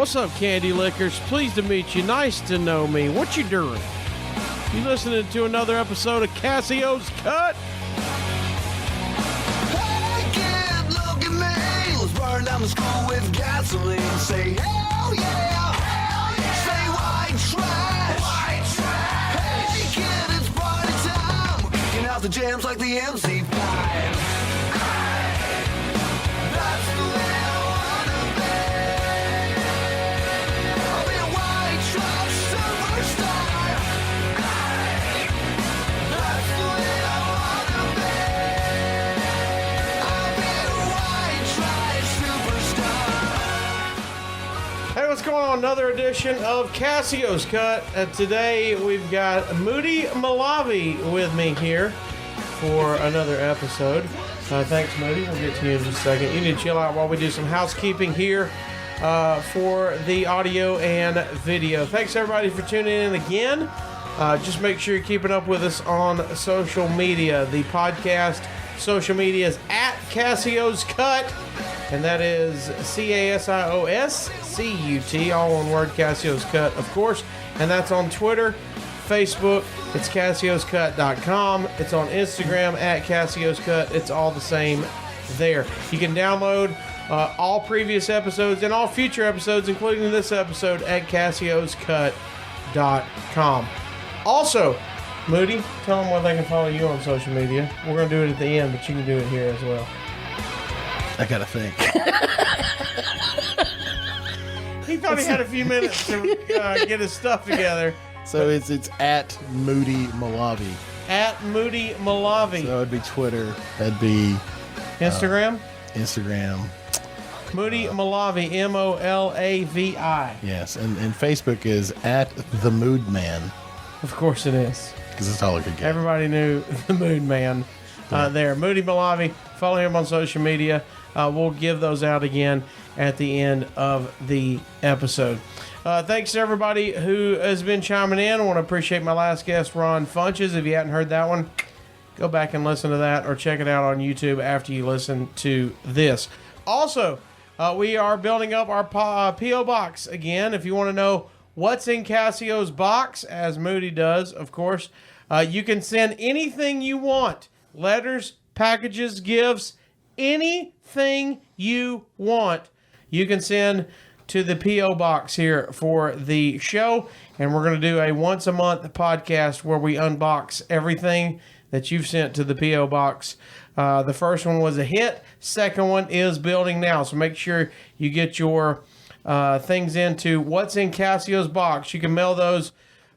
What's up, Candy Lickers? Pleased to meet you. Nice to know me. What you doing? You listening to another episode of Casio'S Cut? Hey kid, look at me. Let's burn down the school with gasoline. Say hell yeah. Hell yeah. Say white trash. White trash. Hey kid, it's party time. We're kicking out the jams like the MC5. That's the way I wanna be. I'll be a white trash superstar. That's the way I wanna be. I'll be a white trash superstar. Hey, what's going on? Another edition of Casio'S Cut. Today we've got Moody Molavi with me here for another episode. Thanks, Moody. We'll get to you in just a second. You need to chill out while we do some housekeeping here for the audio and video. Thanks, everybody, for tuning in again. Just make sure you're keeping up with us on social media. The podcast social media is at Casio'S Cut, and that is CASIOSCUT, all one word, Casio'S Cut, of course. And that's on Twitter, Facebook, it's Casio'sCut.com. It's on Instagram at Casio'S Cut. It's all the same there. You can download all previous episodes and all future episodes, including this episode, at Casio'sCut.com. Also, Moody, tell them where they can follow you on social media. We're going to do it at the end, but you can do it here as well. I gotta think. He thought he had a few minutes to get his stuff together. So it's at Moody Molavi. At Moody Molavi. So it'd be Twitter. That'd be Instagram? Instagram. Moody Molavi, Molavi. Yes, and Facebook is at The Mood Man, Of course it is. because that's all I could get. Everybody knew the Mood Man there. Moody Molavi. Follow him on social media. We'll give those out again at the end of the episode. Thanks to everybody who has been chiming in. I want to appreciate my last guest, Ron Funches. If you hadn't heard that one, go back and listen to that or check it out on YouTube after you listen to this. Also, we are building up our P.O. Box again. If you want to know what's in Casio's box, as Moody does, of course, you can send anything you want. Letters, packages, gifts, anything you want, you can send to the P.O. Box here for the show. And we're going to do a once a month podcast where we unbox everything that you've sent to the P.O. Box. The first one was a hit. Second one is building now. So make sure you get your things into what's in Casio's box. You can mail those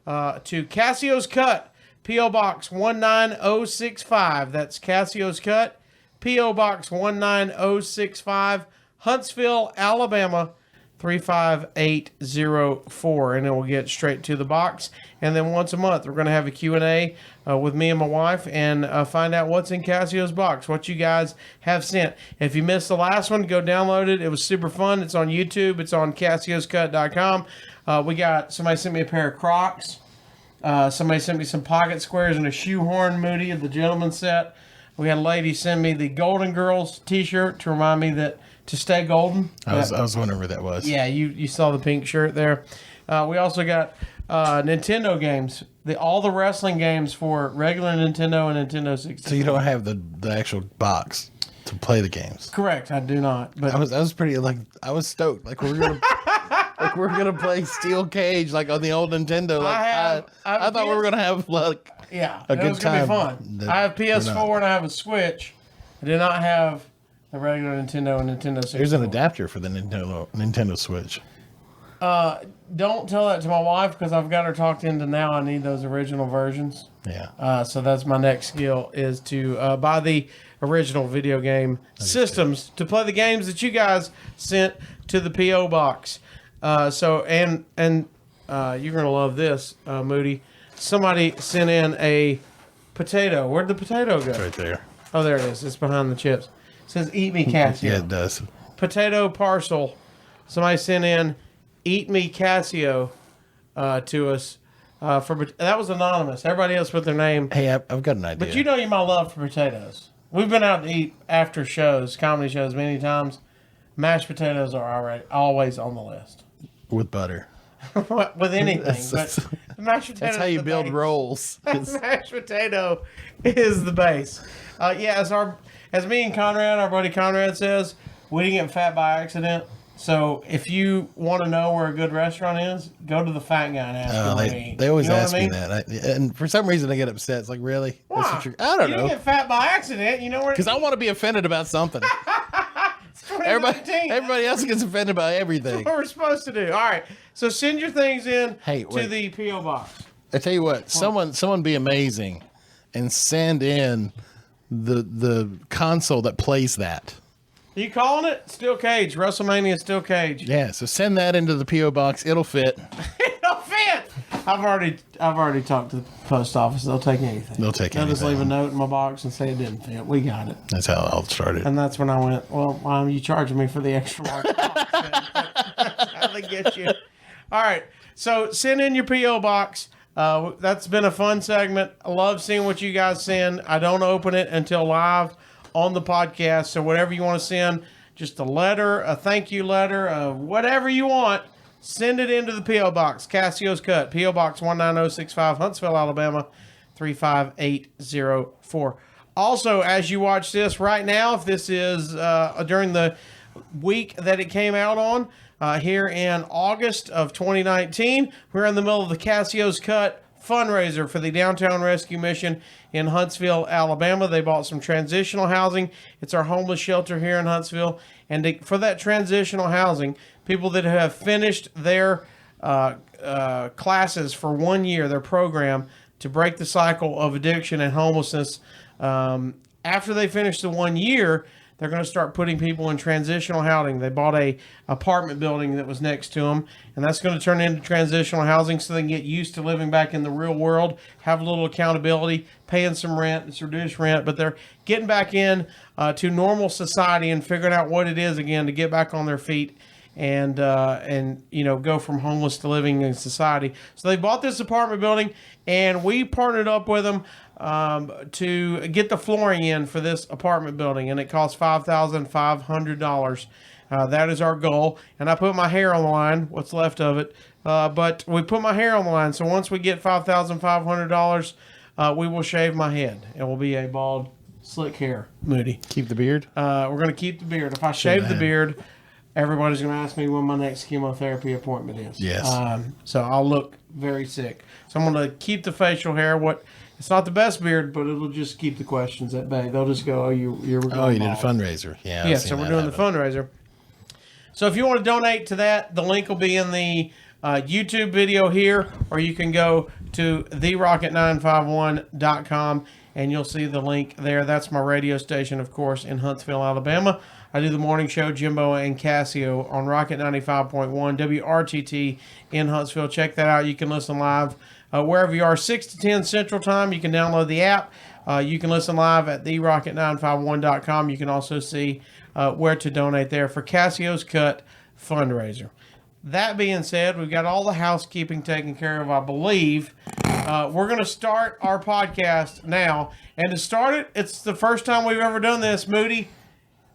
to Casio's Cut, P.O. Box 19065. That's Casio's Cut, P.O. Box 19065, Huntsville, Alabama 35804, and it will get straight to the box. And then once a month, we're going to have a Q&A with me and my wife and find out what's in Casio's box, what you guys have sent. If you missed the last one, go download it. It was super fun. It's on YouTube. It's on Casio'sCut.com. We got somebody sent me a pair of Crocs. Somebody sent me some pocket squares and a shoehorn, Moody, of the gentleman set. We had a lady send me the Golden Girls t-shirt to remind me that to stay golden. I was wondering where that was. Yeah, you saw the pink shirt there. We also got Nintendo games, all the wrestling games for regular Nintendo and Nintendo 64. So you don't have the actual box to play the games. Correct, I do not. But I was pretty I was stoked. Like we're gonna play Steel Cage like on the old Nintendo. Like I thought we were gonna have a good time. Gonna be fun. I have PS4 and I have a Switch. I do not have the regular Nintendo and Nintendo 64. There's an adapter for the Nintendo Switch. Don't tell that to my wife because I've got her talked into now. I need those original versions. Yeah. So that's my next skill is to buy the original video game systems to play the games that you guys sent to the P.O. Box. So you're gonna love this, Moody. Somebody sent in a potato. Where'd the potato go? It's right there. Oh, there it is. It's behind the chips. It says "Eat Me, Casio." Yeah, it does. Potato parcel. Somebody sent in "Eat Me, Casio" to us. That was anonymous. Everybody else with their name. Hey, I've got an idea. But you know my love for potatoes. We've been out to eat after shows, comedy shows, many times. Mashed potatoes are always on the list. with butter. With anything, but the mashed potato. That's how you build base. rolls. Mashed potato is the base. As me and Conrad, our buddy Conrad says, we didn't get fat by accident. So if you want to know where a good restaurant is, go to the fat guy and ask him where to eat. They always ask me mean? that, and for some reason I get upset. It's like, really? Why? That's what I don't know. You didn't get fat by accident. You know where? Because I want to be offended about something. Everybody else gets offended by everything. That's what we're supposed to do. All right. So send your things in to the P.O. box. I tell you what, someone be amazing and send in the console that plays that. Are you calling it Steel Cage? WrestleMania Steel Cage. Yeah, so send that into the P.O. box. It'll fit. It'll fit. I've already talked to the post office. They'll take anything. They'll take anything. They'll just leave a note in my box and say it didn't fit. We got it. That's how it all started. And that's when I went, well, why are you charging me for the extra large box? How they get you. All right. So send in your P.O. box. That's been a fun segment. I love seeing what you guys send. I don't open it until live on the podcast. So whatever you want to send, just a letter, a thank you letter, whatever you want, send it into the P.O. Box. Casio'S Cut, P.O. Box 19065, Huntsville, Alabama, 35804. Also, as you watch this right now, if this is during the week that it came out on, here in August of 2019, we're in the middle of the Casio'S Cut fundraiser for the Downtown Rescue Mission in Huntsville, Alabama. They bought some transitional housing. It's our homeless shelter here in Huntsville. And for that transitional housing, people that have finished their classes for 1 year, their program to break the cycle of addiction and homelessness, after they finish the 1 year, they're going to start putting people in transitional housing. They bought a apartment building that was next to them, and that's going to turn into transitional housing so they can get used to living back in the real world, have a little accountability, paying some rent. It's reduced rent, but they're getting back in to normal society and figuring out what it is again to get back on their feet and go from homeless to living in society. So they bought this apartment building, and we partnered up with them to get the flooring in for this apartment building, and it costs $5,500. That is our goal, and I put my hair on the line, what's left of it, but we put my hair on the line, so once we get $5,500, we will shave my head. It will be a bald, slick hair, Moody. Keep the beard? We're going to keep the beard. If I shave the beard, everybody's going to ask me when my next chemotherapy appointment is. Yes. So I'll look very sick. So I'm going to keep the facial hair. It's not the best beard, but it'll just keep the questions at bay. They'll just go, you did a fundraiser. Yeah. Yeah, so we're doing the fundraiser. So if you want to donate to that, the link will be in the YouTube video here, or you can go to therocket951.com and you'll see the link there. That's my radio station, of course, in Huntsville, Alabama. I do the morning show, Jimbo and Casio, on Rocket 95.1 WRTT in Huntsville. Check that out. You can listen live wherever you are, 6 to 10 Central Time. You can download the app. You can listen live at therocket951.com. You can also see where to donate there for Casio'S Cut fundraiser. That being said, we've got all the housekeeping taken care of, I believe. We're going to start our podcast now. And to start it, it's the first time we've ever done this, Moody.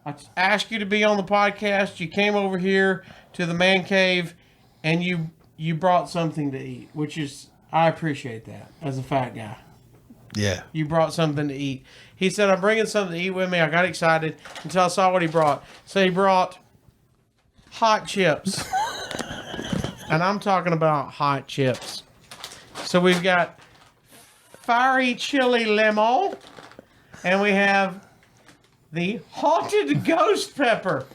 I asked you to be on the podcast. You came over here to the man cave, and you brought something to eat, which is, I appreciate that as a fat guy. Yeah. You brought something to eat. He said, I'm bringing something to eat with me. I got excited until I saw what he brought. So he brought hot chips. And I'm talking about hot chips. So we've got fiery chili lemon, and we have the haunted ghost pepper.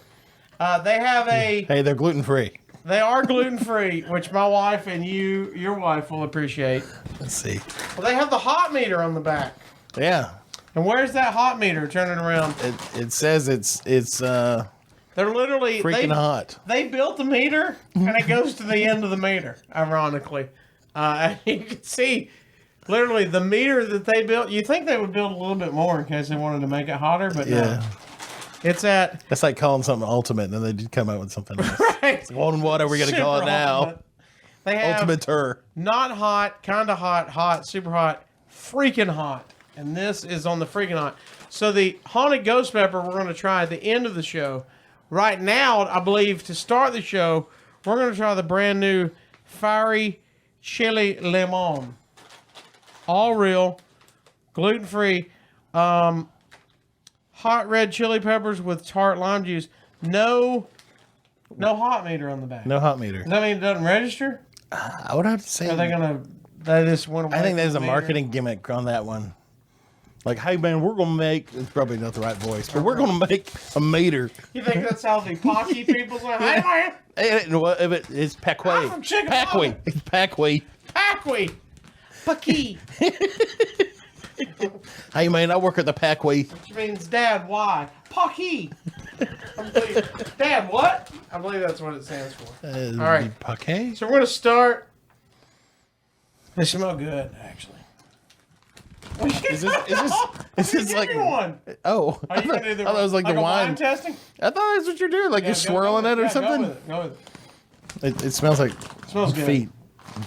They have a... Hey, they're gluten-free. They are gluten-free, which my wife and your wife will appreciate. Let's see. Well, they have the hot meter on the back. Yeah. And where's that hot meter? Turn it around. It says it's they're literally freaking hot. They built the meter, and it goes to the end of the meter, ironically. You can see literally the meter that they built. You think they would build a little bit more in case they wanted to make it hotter, but no. It's at... That's like calling something ultimate, and then they did come out with something else. Right. It's like, what are we going to call it now? Ultimate. They have Ultimate-er. Not hot, kind of hot, super hot, freaking hot. And this is on the freaking hot. So the haunted ghost pepper we're going to try at the end of the show. Right now, I believe, to start the show, we're going to try the brand new Fiery Chili Limon. All real, gluten-free, hot red chili peppers with tart lime juice. No hot meter on the back. No hot meter. Does that mean it doesn't register? I would have to say. Are they gonna? They just went away. I think there's a meter? marketing gimmick on that one. Like, hey man, we're gonna make. It's probably not the right voice, but we're gonna make a meter. You think that's how the Pocky people say? Hey man, It's Packway. I'm from Chicago. It's Packway. Packway. Paki. Hey man, I work at the Packway. Which means Dad. Why? Pocky. Dad, what? I believe that's what it stands for. All right. Paquet? So we're gonna start. They smell good, actually. Is this like one? Oh, Are you gonna do the, I thought it was like the wine testing? I thought that's what you're doing, like you're swirling it or something. Go with it. It smells like Smells good. feet.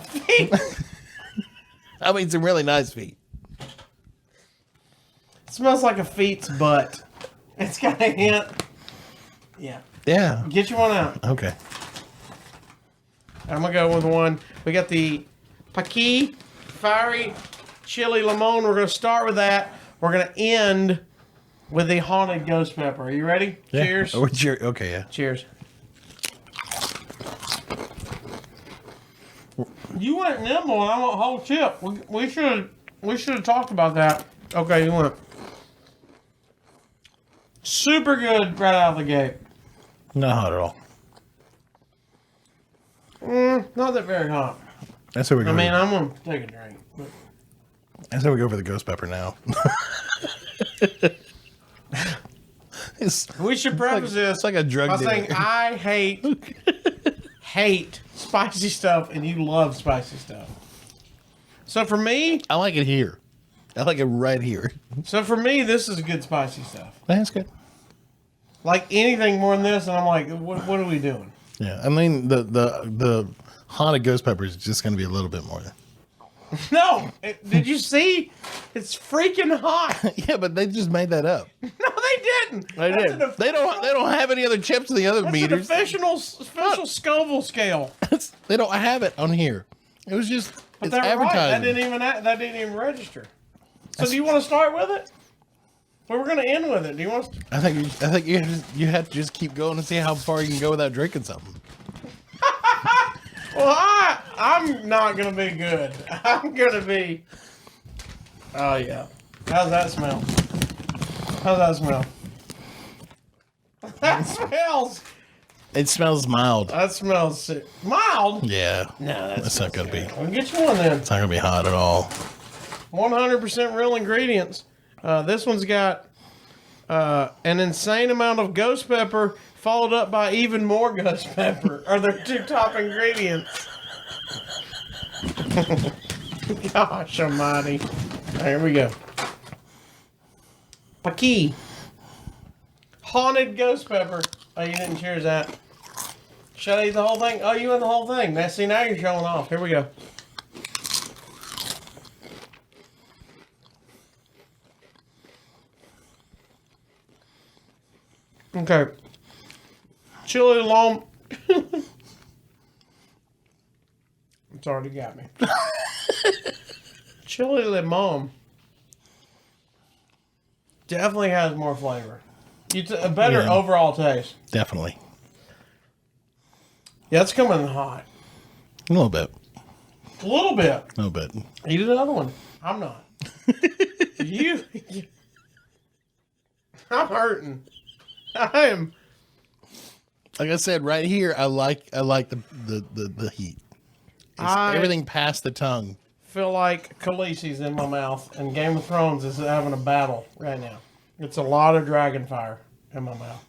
Feet. I mean, some really nice feet. It smells like a feet's butt. It's got a hint. Yeah. Yeah. Get you one out. Okay. I'm gonna go with one. We got the Paqui Fiery Chili Limon. We're gonna start with that. We're gonna end with the haunted ghost pepper. Are you ready? Yeah. Cheers. Oh, okay, yeah. Cheers. You went nimble and I went whole chip. We should have talked about that. Okay, you went super good right out of the gate. Not hot at all. Not that very hot. That's how we go. I mean, I'm gonna take a drink. But... That's how we go for the ghost pepper now. We should preface this. It's like a drug by dealer. saying I hate spicy stuff, and you love spicy stuff. So for me, I like it here. I like it right here. So for me, this is good spicy stuff. That's good. Like anything more than this, and I'm like, what are we doing? Yeah, I mean the haunted ghost pepper is just going to be a little bit more. No, did you see? It's freaking hot. Yeah, but they just made that up. No, they didn't. They did. They don't have any other chips in the other meters. That's an official Scoville scale. They don't have it on here. It was just But it's they were right. advertising. That didn't even register. So do you want to start with it? Well, we're going to end with it. Do you want? I think you have to just keep going and see how far you can go without drinking something. Well, I'm not going to be good. I'm going to be... Oh, yeah. How's that smell? How's that smell? That smells... It smells mild. That smells sick. Mild? Yeah. No, that's not going to be. Well, get you one then. It's not going to be hot at all. 100% real ingredients. This one's got an insane amount of ghost pepper followed up by even more ghost pepper are their two top ingredients. Gosh almighty. Here we go. Paqui. Haunted ghost pepper. Oh, you didn't cheers that. Should I eat the whole thing? Oh, you want the whole thing. Now, see, now you're showing off. Here we go. Okay. Chili limon. It's already got me. Chili limon definitely has more flavor. It's a better overall taste. Definitely. Yeah, it's coming in hot. A little bit. A little bit. A little bit. Eat another one. I'm not. you. I'm hurting. I am. Like I said, right here, I like the heat. Everything past the tongue. Feel like Khaleesi's in my mouth, and Game of Thrones is having a battle right now. It's a lot of dragon fire in my mouth.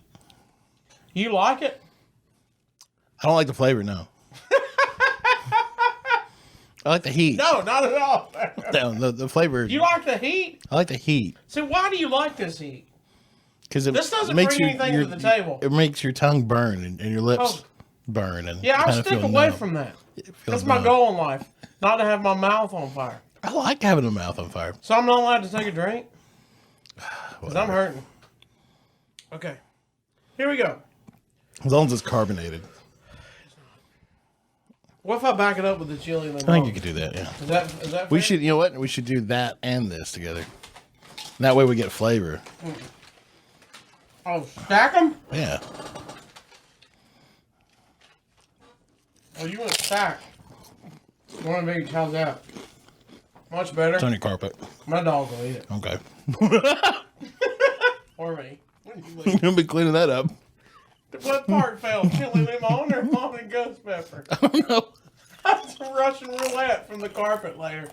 You like it? I don't like the flavor, no. I like the heat. No, not at all. No, the flavor. You like the heat? I like the heat. So why do you like this heat? Because this doesn't bring anything to the table. It makes your tongue burn and your lips burn. And yeah, I'll stick away from that. That's my goal in life. Not to have my mouth on fire. I like having a mouth on fire. So I'm not allowed to take a drink? Because I'm hurting. Okay. Here we go. As long as it's carbonated. What if I back it up with the chili and the I think you could do that, yeah. Is that We fair? should, you know what? We should do that and this together. That way we get flavor. Oh, stack them? Yeah. Oh, you want to stack. One of each. How's that? Much better. It's on your carpet. My dog will eat it. Okay. Or me. When you You're leave. going to be cleaning that up. What part fell? Chili limon or lemon and ghost pepper? I don't know. That's a Russian roulette from the carpet layer.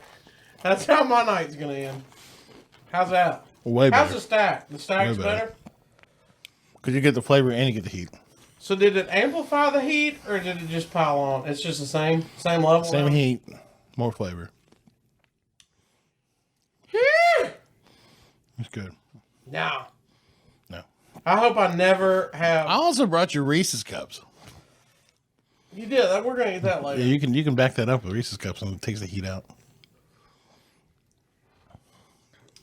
That's how my night's going to end. How's that? Way How's better. the stack? The stack's Way better. better? Because you get the flavor and you get the heat. So did it amplify the heat or did it just pile on? It's just the same level? Same now? heat, more flavor. It's good. No. No. I hope I never have. I also brought you Reese's cups. You did. We're going to eat that later. Yeah, you can back that up with Reese's cups and it takes the heat out.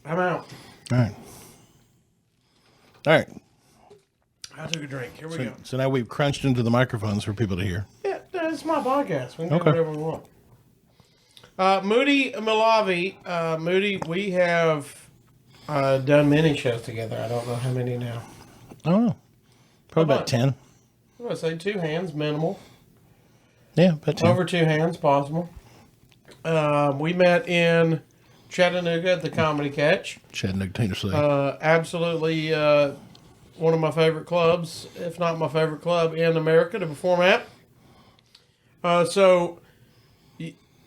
I'm out. All right. All right. I took a drink. Here we go. So now we've crunched into the microphones for people to hear. Yeah, it's my podcast. We can do Okay. whatever we want. Moody Molavi. Moody, we have done many shows together. I don't know how many now. I don't know. Probably How about 10. I'm going to say 2 hands, minimal. Yeah, about 10. Over 2 hands, possible. We met in Chattanooga at the Comedy Catch. Chattanooga, Tennessee. Absolutely one of my favorite clubs, if not my favorite club in America to perform at. So,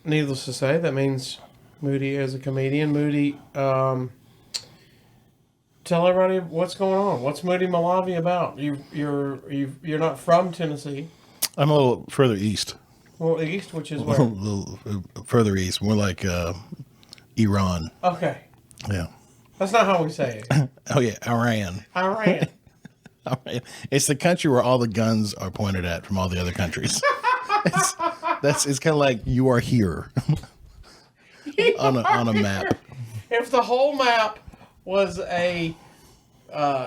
needless to say, that means Moody is a comedian. Moody, tell everybody what's going on. What's Moody Molavi about? You're not from Tennessee. I'm a little further east. Well, east, which is A where? little further east. More like Iran. Okay, Yeah. that's not how we say it. Oh, yeah. Iran. Iran. It's the country where all the guns are pointed at from all the other countries. It's kind of like you are here on a map. If the whole map was a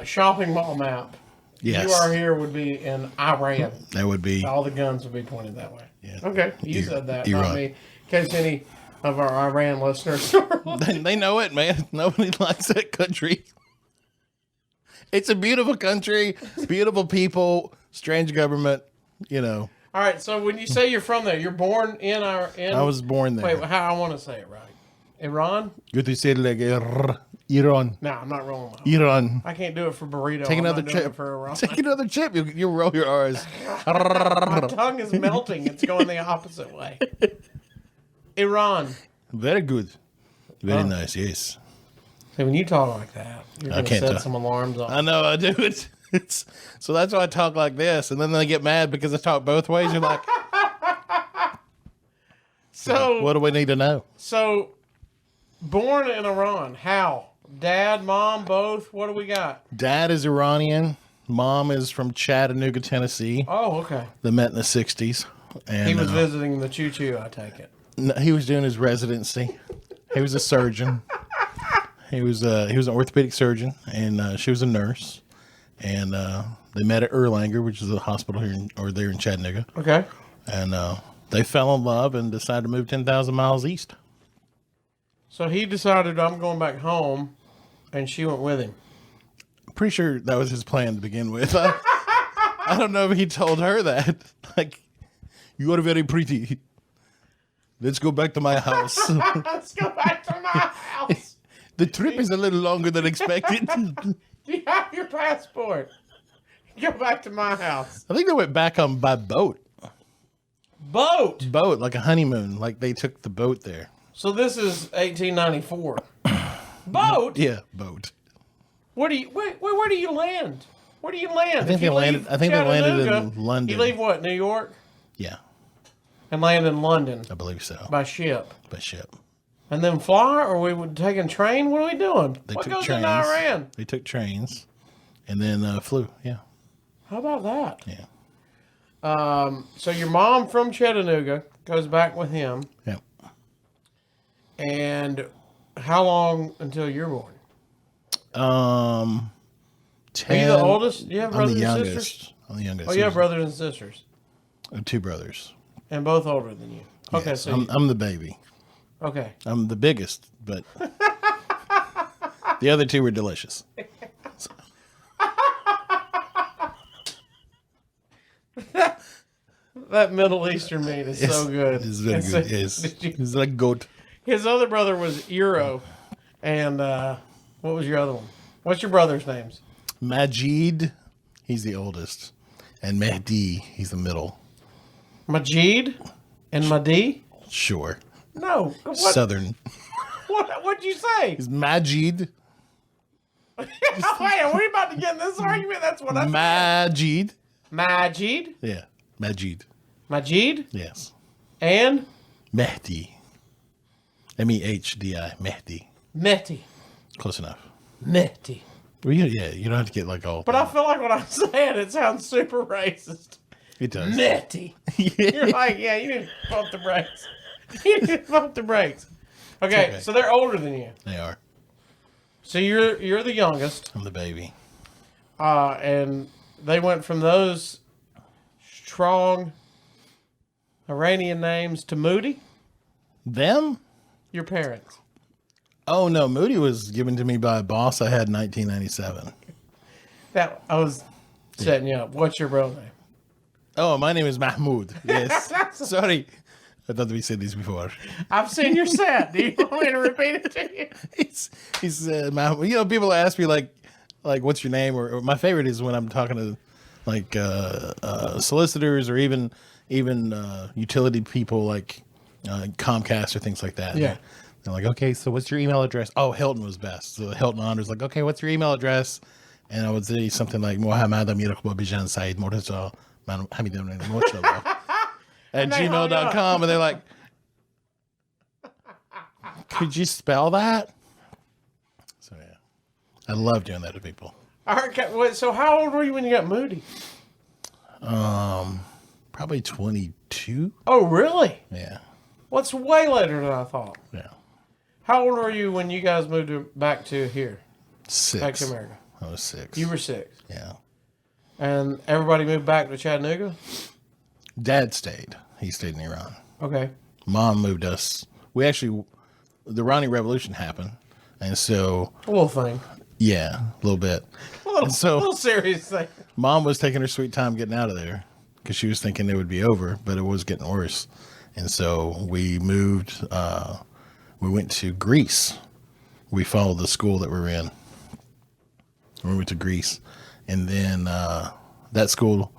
shopping mall map, Yes. You Are Here would be in Iran. That would be. All the guns would be pointed that way. Yeah. Okay, you said that, not Iran. me. In case any of our Iran listeners They know it, man. Nobody likes that country. It's a beautiful country, beautiful people, strange government, you know. All right, so when you say you're from there, you're born in I was born there. Wait, how I want to say it right. Iran? Good to say like Iran. No, I'm not rolling. Iran. I can't do it for burrito. Take I'm another not doing chip. it for Iran. Take another chip. You roll your R's. My tongue is melting. It's going the opposite way. Iran. Very good. Very Oh. nice, yes. See, when you talk like that, you're going to can't set talk. some alarms off. I know, I do it. So that's why I talk like this. And then they get mad because I talk both ways. You're like, So, what do we need to know? so born in Iran. How? Dad, mom, both? What do we got? Dad is Iranian. Mom is from Chattanooga, Tennessee. Oh, okay. They met in the 60s. And He was visiting the choo-choo, I take it. no, he was doing his residency. He was a surgeon. He was an orthopedic surgeon, and she was a nurse. And they met at Erlanger, which is a hospital there in Chattanooga. Okay. And they fell in love and decided to move 10,000 miles east. So he decided I'm going back home, and she went with him. Pretty sure that was his plan to begin with. I don't know if he told her that. Like, you are very pretty. Let's go back to my house. Let's go back to my house. The trip is a little longer than expected. Do you have your passport? Go back to my house. I think they went back by boat. Boat. Boat, like a honeymoon. Like they took the boat there. So this is 1894. Boat? Yeah, boat. Where do you land? Where do you land? I think they landed in London. You leave what? New York? Yeah, And land in London I believe so. by ship. By ship. And then fly, or we would take a train? What are we doing? They What took goes trains. into Iran? They took trains and then flew. Yeah. How about that? Yeah. So your mom from Chattanooga goes back with him. Yeah. And how long until you're born? 10. Are you the oldest? Do you have I'm the brothers and youngest. sisters? I'm the youngest. Oh, you have brothers and sisters. 2 brothers. And both older than you. Okay, Yes, so I'm the baby. okay. I'm the biggest, but the other two were delicious. That Middle Eastern meat is so good. It's very And so- good. Yes, did you- it's like goat. his other brother was Euro, and what was your other one? What's your brother's names? Majid, he's the oldest, and Mehdi, he's the middle. Majid and Mahdi? Sure, No. What? Southern. What'd you say? He's Majid. Wait, are we about to get in this argument? That's what I said. Majid. Majid? Yeah, Majid. Majid? Yes, And Mehdi. Mehdi. Mehdi. Mehdi. Close enough. Mehdi. Well, yeah, you don't have to get like all. But I feel like when I'm saying it sounds super racist. It does. Mehdi. You're like, yeah, you need to pump the brakes. You need to pump the brakes. Okay, so they're older than you. They are. So you're the youngest, I'm the baby. and they went from those strong Iranian names to Moody. Them? Your parents. Oh no, Moody was given to me by a boss I had in 1997. That I was setting you up. What's your real name? Oh, my name is Mahmoud. Yes. Sorry. I thought we said these before. I've seen your set. Do you want me to repeat it to you? He's Mahmoud. You know, people ask me like what's your name? Or my favorite is when I'm talking to like solicitors or even utility people like Comcast or things like that. Yeah. They're like, okay, so what's your email address? Oh, Hilton was best. So Hilton Honor's like, okay, what's your email address? And I would say something like Mohammed Amir Bijan Said Mortaza Hamidun at gmail.com. And they're like, could you spell that? So yeah, I love doing that to people. All right, wait, so how old were you when you got Moody? Probably 22. Oh, really? Yeah. What's way later than I thought. Yeah. How old were you when you guys moved back to here? 6. Back to America? I was 6. You were 6. Yeah. And everybody moved back to Chattanooga? Dad stayed. He stayed in Iran. Okay. Mom moved us. We actually, the Ronnie Revolution happened. And so, A little thing. yeah, a little bit. A little, And so- little serious thing. Mom was taking her sweet time getting out of there because she was thinking it would be over, but it was getting worse. And so we moved, we went to Greece. We followed the school that we were in. We went to Greece. And then that school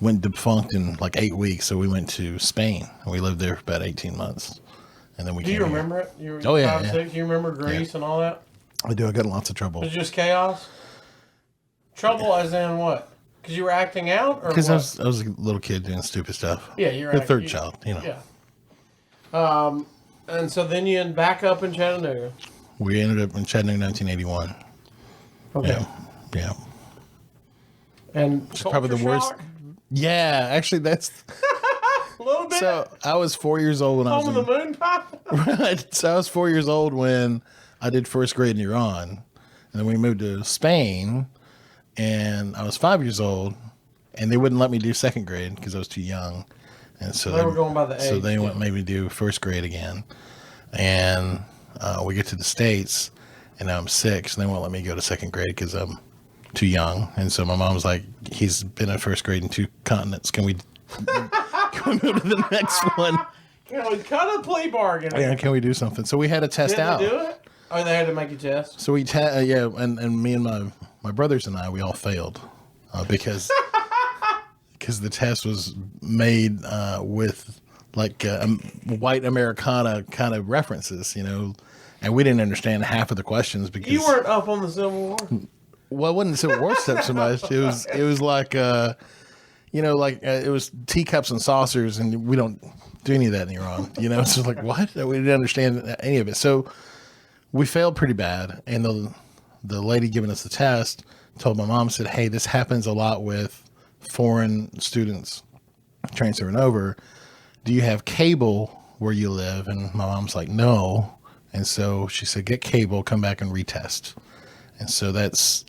went defunct in like 8 weeks. So we went to Spain and we lived there for about 18 months. And then we Do came you here. remember it? You were Oh, yeah, 5, yeah. 6? You remember Greece and all that? I do. I got in lots of trouble. It was just chaos? Trouble as in what? Because you were acting out? Or Because what? I was a little kid doing stupid stuff. Yeah, you're the acting. third child, you know. Yeah. And so then you end back up in Chattanooga. We ended up in Chattanooga 1981. Okay. Yeah. Yeah. And Probably the worst. Yeah, actually, that's A little bit. so. I was 4 years old when I was Home of the moon pie. right. So I was 4 years old when I did first grade in Iran, and then we moved to Spain, and I was 5 years old, and they wouldn't let me do second grade because I was too young, and so They were going by the age. So they scale. made me do first grade again, and we get to the States, and now I'm 6, and they won't let me go to second grade because I'm too young. And so my mom was like, he's been in first grade in 2 continents. Can we move to the next one? You know, kind of plea bargain. Yeah, can we do something? So we had to test Did out. they do it? Or they had to make you test? So we, and me and my brothers and I, we all failed because the test was made with like white Americana kind of references, you know, and we didn't understand half of the questions because You weren't up on the Civil War. well, it wasn't Civil War stuff so much. It was like you know, like it was teacups and saucers, and we don't do any of that in Iran. You know, it's just like what? We didn't understand any of it. So we failed pretty bad, and the lady giving us the test told my mom, said, "Hey, this happens a lot with foreign students transferring over. Do you have cable where you live?" And my mom's like, "No." And so she said, "Get cable, come back and retest." And so that's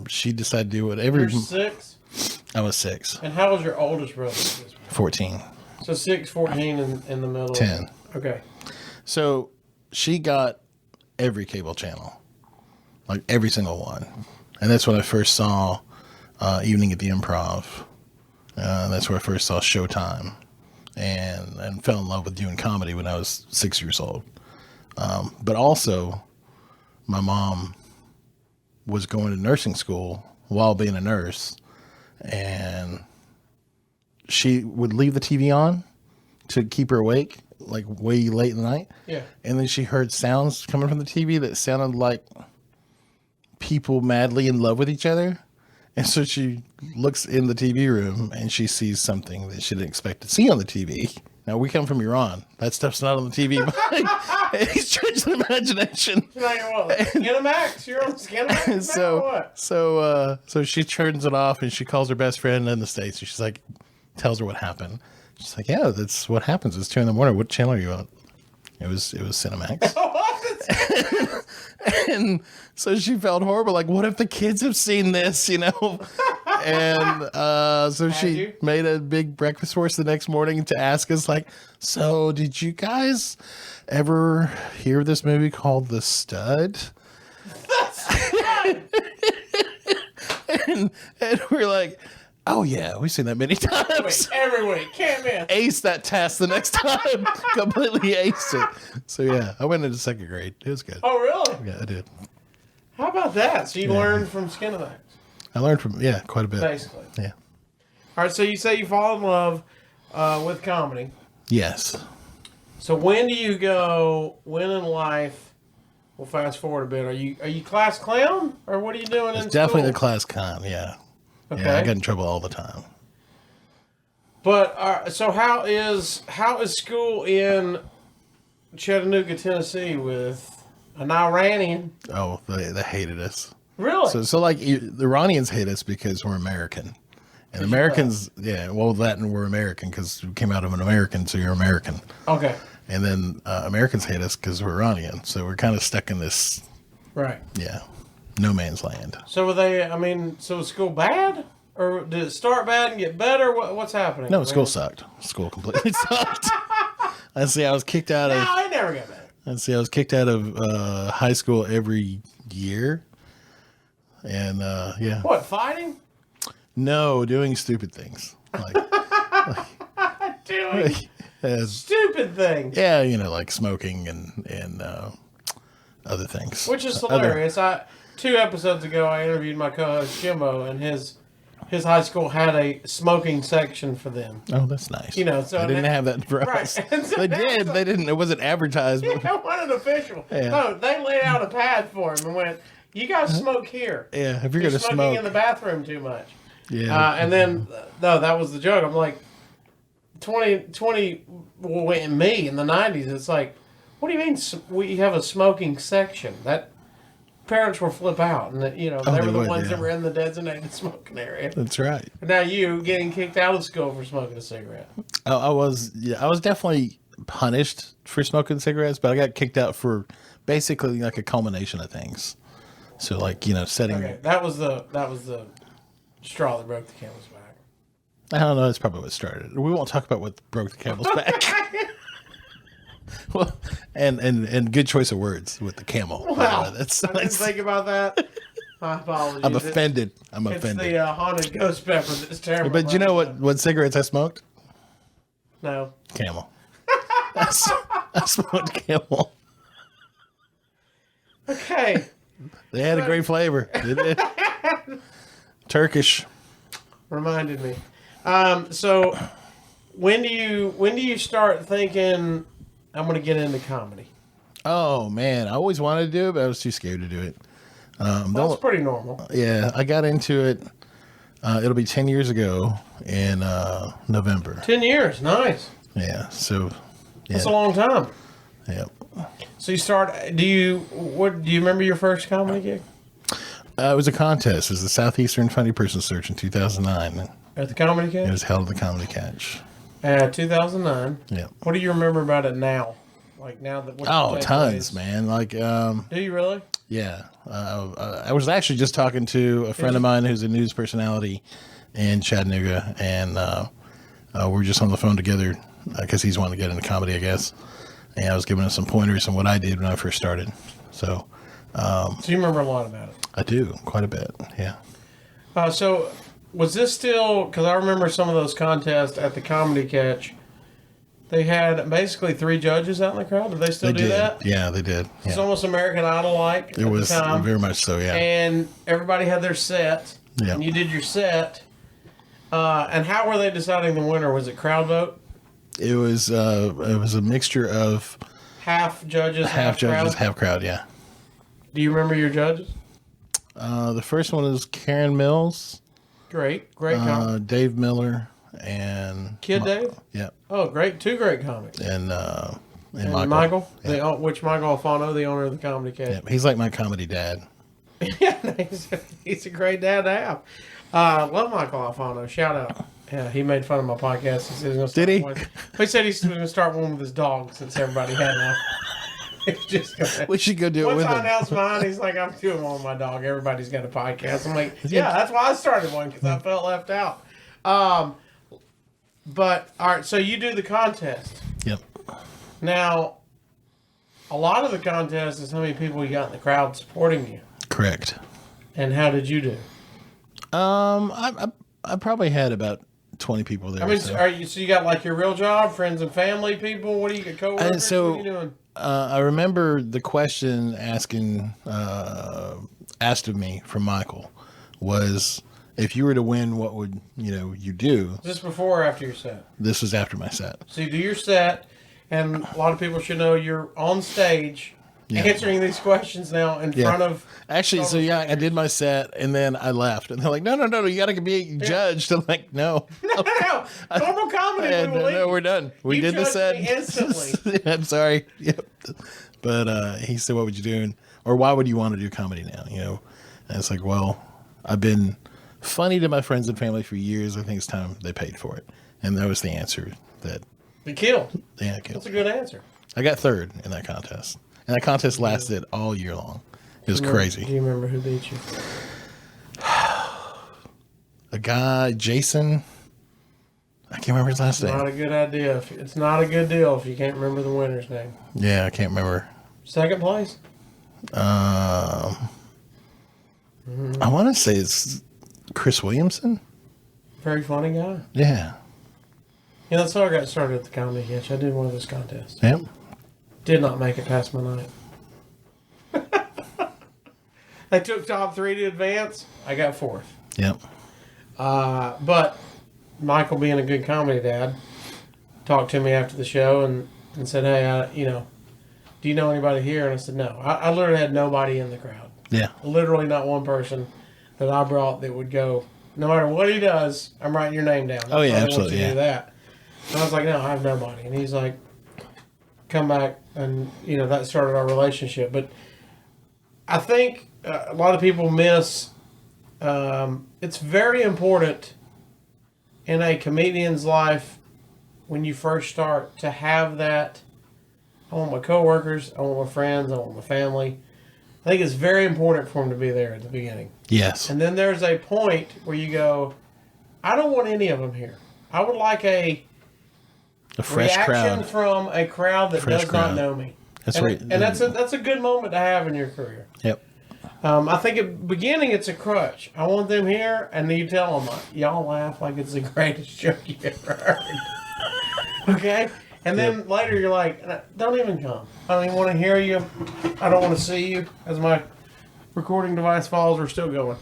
she decided to do whatever. You're 6? I was 6. And how was your oldest brother? 14. So 6, 14 in the middle. 10. Okay. So she got every cable channel, like every single one. And that's when I first saw Evening at the Improv. That's where I first saw Showtime, and fell in love with doing comedy when I was 6 years old. But also, my mom was going to nursing school while being a nurse, and she would leave the TV on to keep her awake, like way late in the night. Yeah. And then she heard sounds coming from the TV that sounded like people madly in love with each other. And so she looks in the TV room and she sees something that she didn't expect to see on the TV. Now, we come from Iran. That stuff's not on the TV. But it's strange imagination. Skinamax? You're on Skinamax now or what? So she turns it off and she calls her best friend in the States. And she's like, tells her what happened. She's like, yeah, that's what happens. It's 2 a.m. What channel are you on? It was Cinemax. And so she felt horrible. Like, what if the kids have seen this, you know? And so she made a big breakfast for us the next morning to ask us, like, so did you guys ever hear this movie called The Stud? and we're like, oh, yeah, we've seen that many times. Every week. Can't miss. Ace that test the next time. Completely aced it. So, yeah, I went into 2nd grade. It was good. Oh, really? Yeah, I did. How about that? So you learned from Skinamax? I learned from, quite a bit. Basically. Yeah. All right, so you say you fall in love with comedy. Yes. So when in life, we'll fast forward a bit, are you class clown? Or what are you doing in Definitely school? the class clown, yeah. Okay. Yeah, I got in trouble all the time. But so how is school in Chattanooga, Tennessee, with an Iranian? Oh, they hated us. Really? So like the Iranians hate us because we're American, and Americans, that and we're American because we came out of an American, so you're American. Okay. And then Americans hate us because we're Iranian, so we're kind of stuck in this, right? Yeah, no man's land. So were they? I mean, so was school bad? Or did it start bad and get better? What's happening? No, school sucked. School completely sucked. I was kicked out of. No, I never got better. I was kicked out of high school every year. And, yeah. What, fighting? No, doing stupid things. Doing stupid things? Yeah, like smoking and other things. Which is hilarious. 2 episodes ago, I interviewed my co-host Jimbo, and his high school had a smoking section for them. Oh, that's nice. So they didn't have that for us. So they did. They didn't. It wasn't advertised. It wasn't official. Yeah. No, they laid out a pad for him and went, "You guys smoke here. Yeah, if you're You're going to smoking smoke in the bathroom too much." Yeah. And then, no, that was the joke. I'm like, 20 went me in the 90s. It's like, what do you mean we have a smoking section? That parents will flip out, and they were the ones that were in the designated smoking area. That's right. Now you getting kicked out of school for smoking a cigarette. I was definitely punished for smoking cigarettes, but I got kicked out for basically like a culmination of things. So like, setting. Okay, that was the straw that broke the camel's back. I don't know. That's probably what started it. We won't talk about what broke the camel's back. Well, and good choice of words with the camel. Wow. I didn't think about that. My apologies. I'm offended. It's the haunted ghost pepper that's terrible. But you know what cigarettes I smoked? No. Camel. I smoked Camel. Okay. They had a great flavor. Turkish. Reminded me. So when do you start thinking I'm going to get into comedy? Oh man, I always wanted to do it, but I was too scared to do it. That's pretty normal. Yeah, I got into it. It'll be 10 years ago in November. 10 years, nice. Yeah, so that's a long time. Yep. So you start. Do you remember your first comedy gig? It was a contest. It was the Southeastern Funny Person Search in 2009. At the Comedy Catch? It was held at the Comedy Catch. 2009. Yeah. What do you remember about it now? Like now that. Tons, man. Like. Do you really? Yeah. I was actually just talking to a friend of mine who's a news personality, in Chattanooga, and we're just on the phone together because he's wanting to get into comedy, I guess. And I was giving him some pointers on what I did when I first started. So you remember a lot about it? I do, quite a bit, yeah. So was this still, because I remember some of those contests at the Comedy Catch, they had basically 3 judges out in the crowd. Did they still do that? Yeah, they did. Yeah. It's almost American Idol-like. It was the time. very much so, yeah. And everybody had their set. Yeah. And you did your set. And how were they deciding the winner? Was it crowd vote? It was a mixture of half judges, half crowd, yeah. Do you remember your judges? The first one is Karen Mills. Great comic. Dave Miller and Kid Dave? Yeah. Oh, great. 2 great comics. And Michael? Yeah. Which Michael Alfano, the owner of the Comedy Catch. Yeah, he's like my comedy dad. Yeah, he's a great dad to have. Love Michael Alfano. Shout out. Yeah, he made fun of my podcast. He said he was gonna start Did he? One. He said he's going to start one with his dog since everybody had one. We should go do it Once with I him. announced mine, he's like, I'm doing one with my dog. Everybody's got a podcast. I'm like, yeah, that's why I started one, because I felt left out. But, all right, so you do the contest. Yep. Now, a lot of the contest is how many people you got in the crowd supporting you. Correct. And how did you do? I probably had about 20 people there. I mean, so you got like your real job, friends and family people? What do you get, coworkers? So, what are you doing? I remember the question asked of me from Michael was, if you were to win, what would you do? Is this before or after your set? This was after my set. So you do your set, and a lot of people should know you're on stage answering these questions now in front of... Actually, so yeah, I did my set, and then I left. And they're like, no, you got to be judged. I'm like, no. No. Normal comedy, we will leave. No, we're done. We did the set. Me instantly. I'm sorry. Yep. But he said, what would you do? Or why would you want to do comedy now? And it's like, well, I've been funny to my friends and family for years. I think it's time they paid for it. And that was the answer that... You killed. Yeah, I killed. That's a good answer. I got 3rd in that contest. And that contest lasted all year long. It was crazy. Do you remember who beat you? A guy, Jason. I can't remember his last name. Not a good idea. It's not a good deal if you can't remember the winner's name. Yeah, I can't remember. Second place? I want to say it's Chris Williamson. Very funny guy. Yeah. Yeah, that's how I got started at the Comedy Catch. I did one of those contests. Yep. Did not make it past my night. They took top 3 to advance. I got 4th. Yep. But Michael, being a good comedy dad, talked to me after the show and said, hey, do you know anybody here? And I said, no. I literally had nobody in the crowd. Yeah. Literally not one person that I brought that would go, no matter what he does, I'm writing your name down. Oh, yeah, I absolutely. Want you to do that. And I was like, no, I have nobody. And he's like, come back. And, that started our relationship. But I think a lot of people miss, it's very important in a comedian's life when you first start to have that. I want my coworkers, I want my friends, I want my family. I think it's very important for them to be there at the beginning. Yes. And then there's a point where you go, I don't want any of them here. I would like a fresh reaction crowd from a crowd that does not know me. That's right. And that's a good moment to have in your career. Yep. I think at the beginning it's a crutch. I want them here, and then you tell them, y'all laugh like it's the greatest joke you ever heard. Okay? And then later you're like, don't even come. I don't even want to hear you. I don't want to see you. As my recording device falls, we're still going.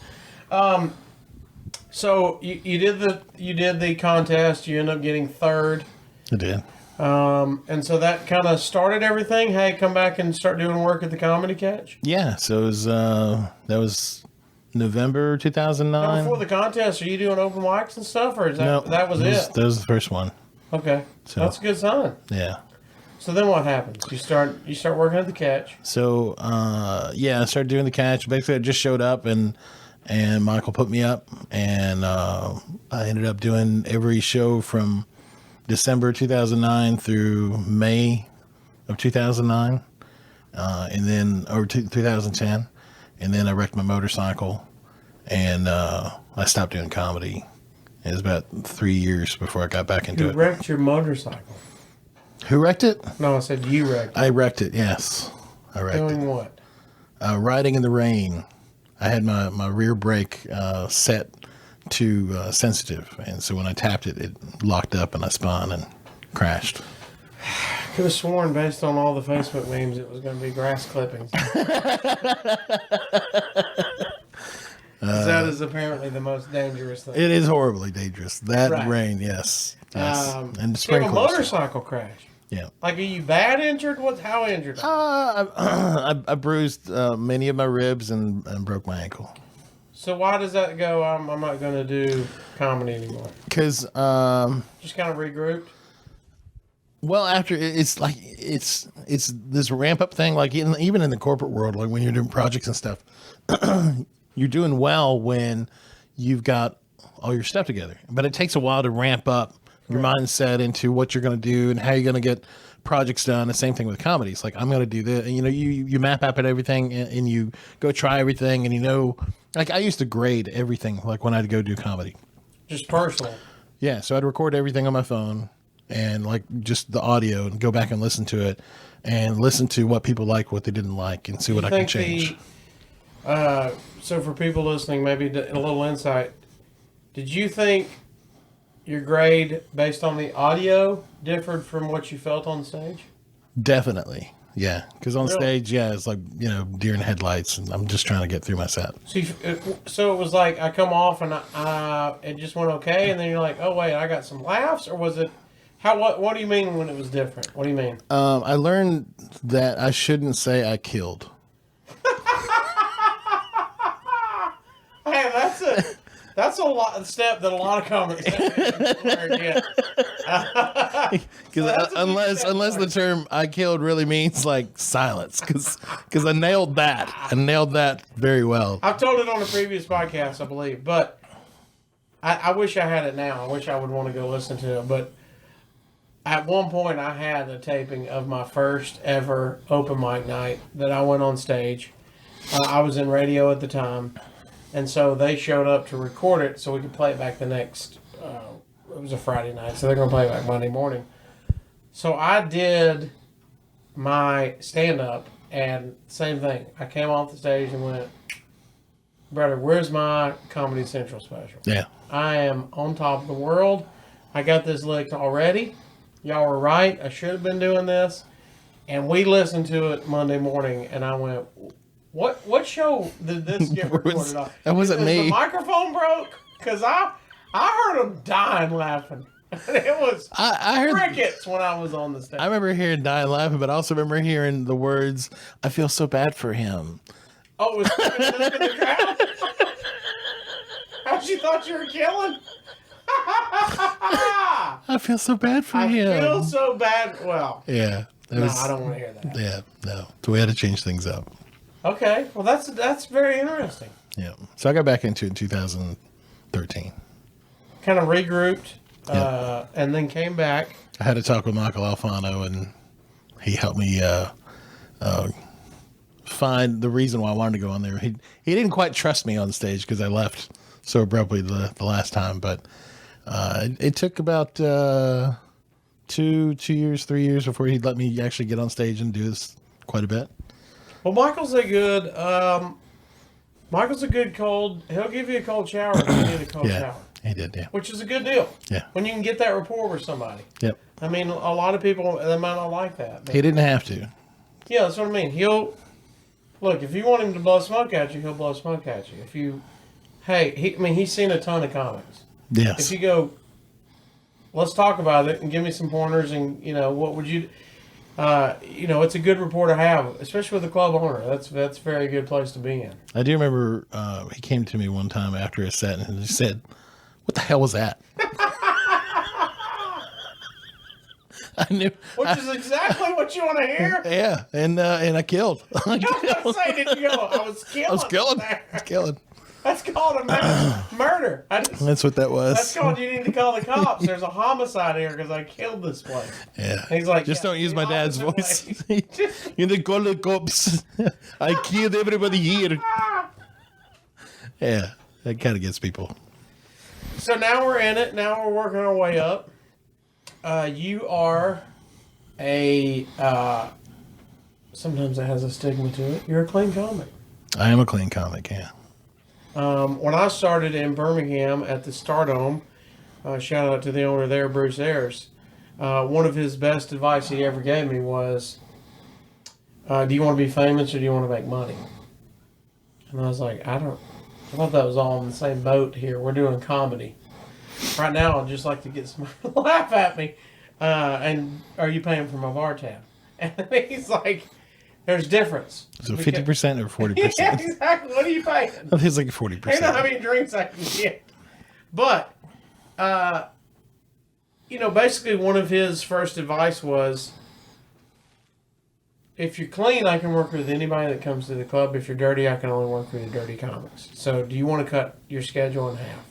So you did the contest. You ended up getting 3rd. I did. And so that kind of started everything. Hey, come back and start doing work at the Comedy Catch. Yeah. So it was that was November 2009. Now, before the contest, are you doing open mics and stuff, or is that No, that was it? That was the first one. Okay, So that's a good sign. Yeah. So then what happens? You start working at the Catch. So I started doing the Catch. Basically, I just showed up and Michael put me up, and I ended up doing every show from December 2009 through May of 2009, and then over 2010, and then I wrecked my motorcycle, and I stopped doing comedy It was about 3 years before I got back into You it. wrecked your motorcycle. Who wrecked it? No, I said you wrecked it. I wrecked it, yes. I wrecked it. Doing what? Riding in the rain. I had my rear brake set to sensitive, and so when I tapped it, it locked up and I spun and crashed. Could have sworn, based on all the Facebook memes, it was going to be grass clippings. That is apparently the most dangerous thing. It is horribly dangerous. That Right. rain, yes. Yes. And the You have a sprinklers. motorcycle crash. Yeah. Like, are you bad injured? How injured? I bruised many of my ribs and broke my ankle. So why does that go? I'm not going to do comedy anymore. Because, Just kind of regrouped. well, after it's like it's this ramp up thing. Like even in the corporate world, like when you're doing projects and stuff, you're doing well when you've got all your stuff together. But it takes a while to ramp up your mindset into what you're going to do and how you're going to get projects done. The same thing with comedies. Like I'm going to do this, and you map out everything and you go try everything, and like I used to grade everything. Like when I'd go do comedy, Just personal. yeah. So I'd record everything on my phone and like just the audio and go back and listen to it and listen to what people like, what they didn't like, and see what I can change. So for people listening, maybe a little insight. Did you think your grade based on the audio differed from what you felt on stage? Definitely. Yeah. Because on Really? stage, yeah, it's like, deer in headlights, and I'm just trying to get through my set. So it was like I come off and it just went okay, and then you're like, oh wait, I got some laughs, or was it? What do you mean when it was different? What do you mean? I learned that I shouldn't say I killed. Hey, that's a step that a lot of comics get. Because unless the term "I killed" really means like silence, because I nailed that. I nailed that very well. I've told it on a previous podcast, I believe, but I wish I had it now. I wish I would want to go listen to it. But at one point, I had a taping of my first ever open mic night that I went on stage. I was in radio at the time. And so they showed up to record it so we could play it back the next, it was a Friday night, so they're going to play it back Monday morning. So I did my stand-up, and same thing. I came off the stage and went, brother, where's my Comedy Central special? Yeah. I am on top of the world. I got this licked already. Y'all were right. I should have been doing this. And we listened to it Monday morning, and I went, What show did this get recorded on? That wasn't me. The microphone broke? Because I heard them dying laughing. It was I heard crickets when I was on the stage. I remember hearing dying laughing, but I also remember hearing the words, "I feel so bad for him." Oh, it was in the crowd? How she thought you were killing? I feel so bad for him. I feel so bad. Well, Yeah. I don't want to hear that. Yeah, no. So we had to change things up. Okay, well that's very interesting. Yeah. So I got back into it in 2013. Kind of regrouped, and then came back. I had a talk with Michael Alfano, and he helped me find the reason why I wanted to go on there. He didn't quite trust me on stage because I left so abruptly the last time, but it took about 2 years, 3 years before he'd let me actually get on stage and do this quite a bit. Well, Michael's a good cold. He'll give you a cold shower if you need a cold Yeah, shower, he did. Yeah. which is a good deal. Yeah. When you can get that rapport with somebody. Yep. I mean, a lot of people they might not like that. But He didn't have to. yeah, that's what I mean. If you want him to blow smoke at you, he'll blow smoke at you. He's seen a ton of comics. Yes. If you go, let's talk about it and give me some pointers and what would you. It's a good rapport to have, especially with the club owner. That's a very good place to be in. I do remember he came to me one time after a set and he said, "What the hell was that?" I knew. Which is exactly what you want to hear. Yeah, and I killed. I was saying, did you go? I was killing. I was killing. there. I was killing. That's called a murder. That's what that was. That's called. You need to call the cops. There's a homicide here because I killed this place. Yeah. And he's like, just don't use the my dad's opposite voice. You need to call the cops. I killed everybody here. Yeah, that kind of gets people. So now we're in it. Now we're working our way up. You are a... sometimes it has a stigma to it. You're a clean comic. I am a clean comic, yeah. When I started in Birmingham at the Stardome, shout out to the owner there, Bruce Ayers, one of his best advice he ever gave me was, do you want to be famous or do you want to make money? And I was like, I thought that was all in the same boat here. We're doing comedy. Right now, I'd just like to get somebody to laugh at me. And are you paying for my bar tab? And he's like, there's difference. So 50% or 40%? Yeah, exactly. What are you paying? I think it's like 40%. You know how many drinks I can get. But, basically one of his first advice was, if you're clean, I can work with anybody that comes to the club. If you're dirty, I can only work with the dirty comics. So do you want to cut your schedule in half?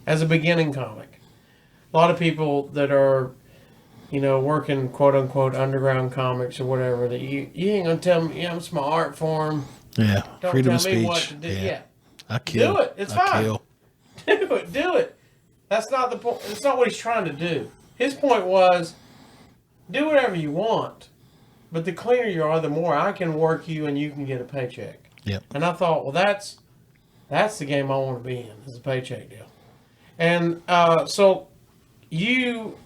As a beginning comic. A lot of people that are, working quote-unquote underground comics or whatever, that you ain't going to tell me, it's my art form. Yeah, Don't freedom tell of me speech. what to do. Yeah. I kill. Do it. It's fine. Do it. That's not the point. It's not what he's trying to do. His point was, do whatever you want, but the cleaner you are, the more I can work you and you can get a paycheck. Yep. And I thought, well, that's the game I want to be in, is a paycheck deal. And so you,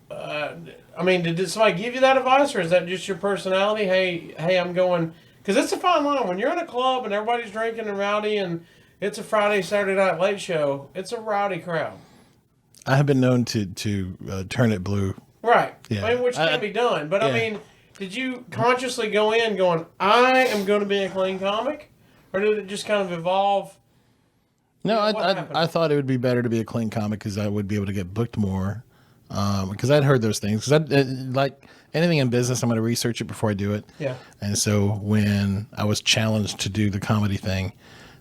did somebody give you that advice, or is that just your personality? Hey, I'm going, because it's a fine line. When you're in a club and everybody's drinking and rowdy and it's a Friday, Saturday night late show, it's a rowdy crowd. I have been known to turn it blue. Right. Yeah. Which can be done. But yeah. Did you consciously go in going, I am going to be a clean comic? Or did it just kind of evolve? No, I thought it would be better to be a clean comic because I would be able to get booked more. Because I'd heard those things. Because like anything in business, I'm going to research it before I do it. Yeah. And so when I was challenged to do the comedy thing,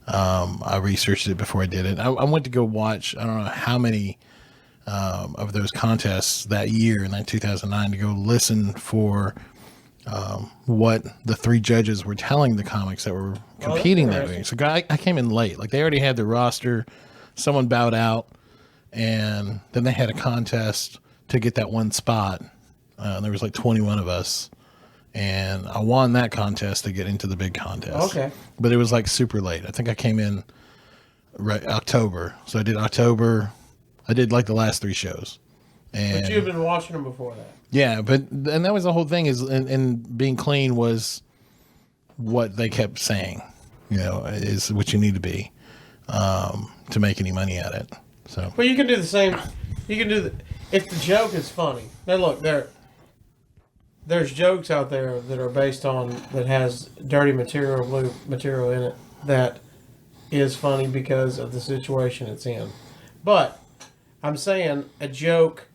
I researched it before I did it. I went to go watch, I don't know how many of those contests that year in 2009 to go listen for what the three judges were telling the comics that were competing that week. So I came in late. Like they already had their roster. Someone bowed out, and then they had a contest to get that one spot. There was like 21 of us, and I won that contest to get into the big contest. Okay. But it was like super late. I think I came in October. So I did October. I did like the last three shows. And But you've been watching them before that. yeah, and that was the whole thing and being clean was what they kept saying, is what you need to be to make any money at it. So, Well, you can do the same. You can do if the joke is funny. Now look, there's jokes out there that are based on, that has dirty material, blue material in it that is funny because of the situation it's in. But I'm saying a joke,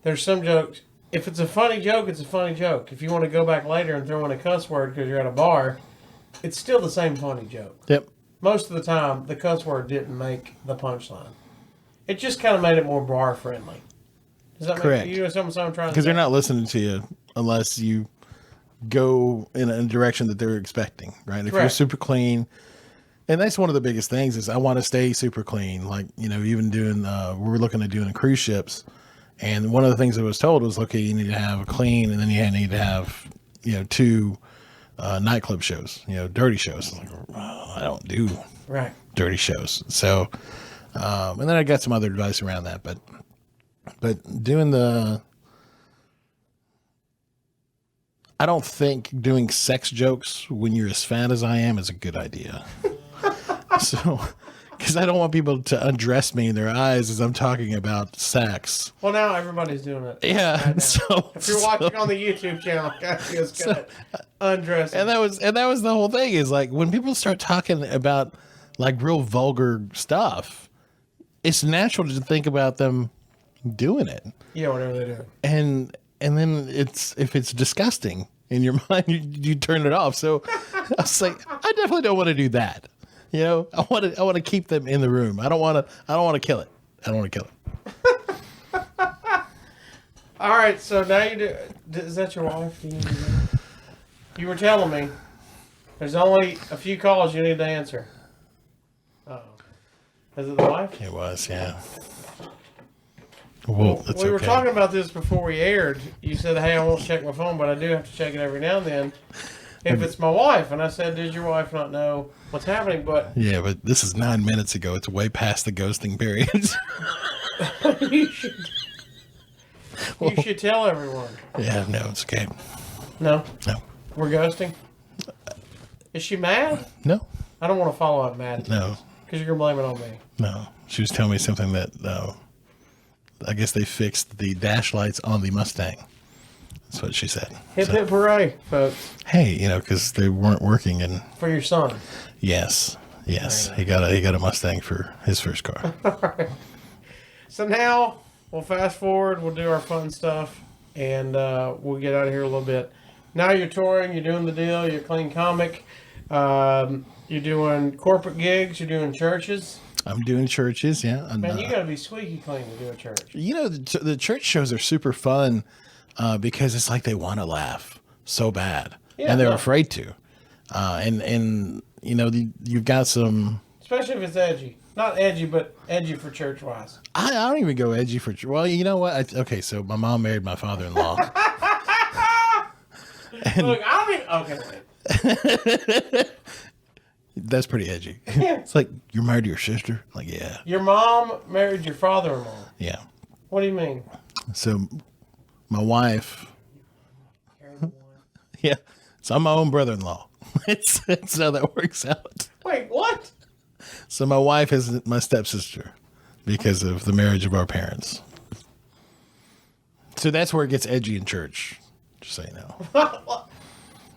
there's some jokes, if it's a funny joke, it's a funny joke. If you want to go back later and throw in a cuss word because you're at a bar, it's still the same funny joke. yep. Most of the time, the cuss word didn't make the punchline. It just kind of made it more bar friendly. Does that Correct. make you know something I'm trying to say? Because they're not listening to you unless you go in a direction that they're expecting, right? If you're Correct. super clean, and that's one of the biggest things is I want to stay super clean. Like, even doing, we were looking at doing cruise ships. And one of the things I was told was, okay, you need to have a clean, and then you need to have, 2 nightclub shows, dirty shows. Like, I don't do Right. dirty shows. So, and then I got some other advice around that, but doing I don't think doing sex jokes when you're as fat as I am is a good idea. So, because I don't want people to undress me in their eyes as I'm talking about sex. Well, now everybody's doing it. Yeah. Right now. So If you're watching on the YouTube channel, Casio'S got it undressing. and that was the whole thing is like when people start talking about like real vulgar stuff, it's natural to think about them doing it. Yeah, whatever they do. And then if it's disgusting in your mind, you turn it off. So I was like, I definitely don't want to do that. I want to keep them in the room. I don't want to kill it. I don't want to kill it. All right, so now you do. Is that your wife? You were telling me there's only a few calls you need to answer. Uh-oh. Is it the wife? It was, yeah. Well, it's we were okay. talking about this before we aired. You said, hey, I won't check my phone, but I do have to check it every now and then if it's my wife. And I said, did your wife not know what's happening? But Yeah, but this is 9 minutes ago. It's way past the ghosting period. you should tell everyone. Yeah, no, it's okay. No? No. We're ghosting? Is she mad? No. I don't want to follow up mad. No. Because you're going to blame it on me. No. She was telling me something that, I guess they fixed the dash lights on the Mustang. That's what she said. Hip hip hooray, folks. Hey, because they weren't working, and For your son. yes, he got a Mustang for his first car. So now we'll fast forward. We'll do our fun stuff, and we'll get out of here a little bit. Now you're touring. You're doing the deal. You're a clean comic. You're doing corporate gigs. You're doing churches. I'm doing churches, yeah. Man, you got to be squeaky clean to do a church. The church shows are super fun because it's like they want to laugh so bad, and they're afraid to. You've got some. Especially if it's edgy. Not edgy, but edgy for church wise. I don't even go edgy for. Well, you know what? So my mom married my father-in-law. Look, okay, wait. That's pretty edgy. It's like, you're married to your sister? Like, yeah. Your mom married your father-in-law. Yeah. What do you mean? So my wife. Yeah. So I'm my own brother-in-law. That's how that works out. Wait, what? So my wife is my stepsister because of the marriage of our parents. So that's where it gets edgy in church. Just so you know.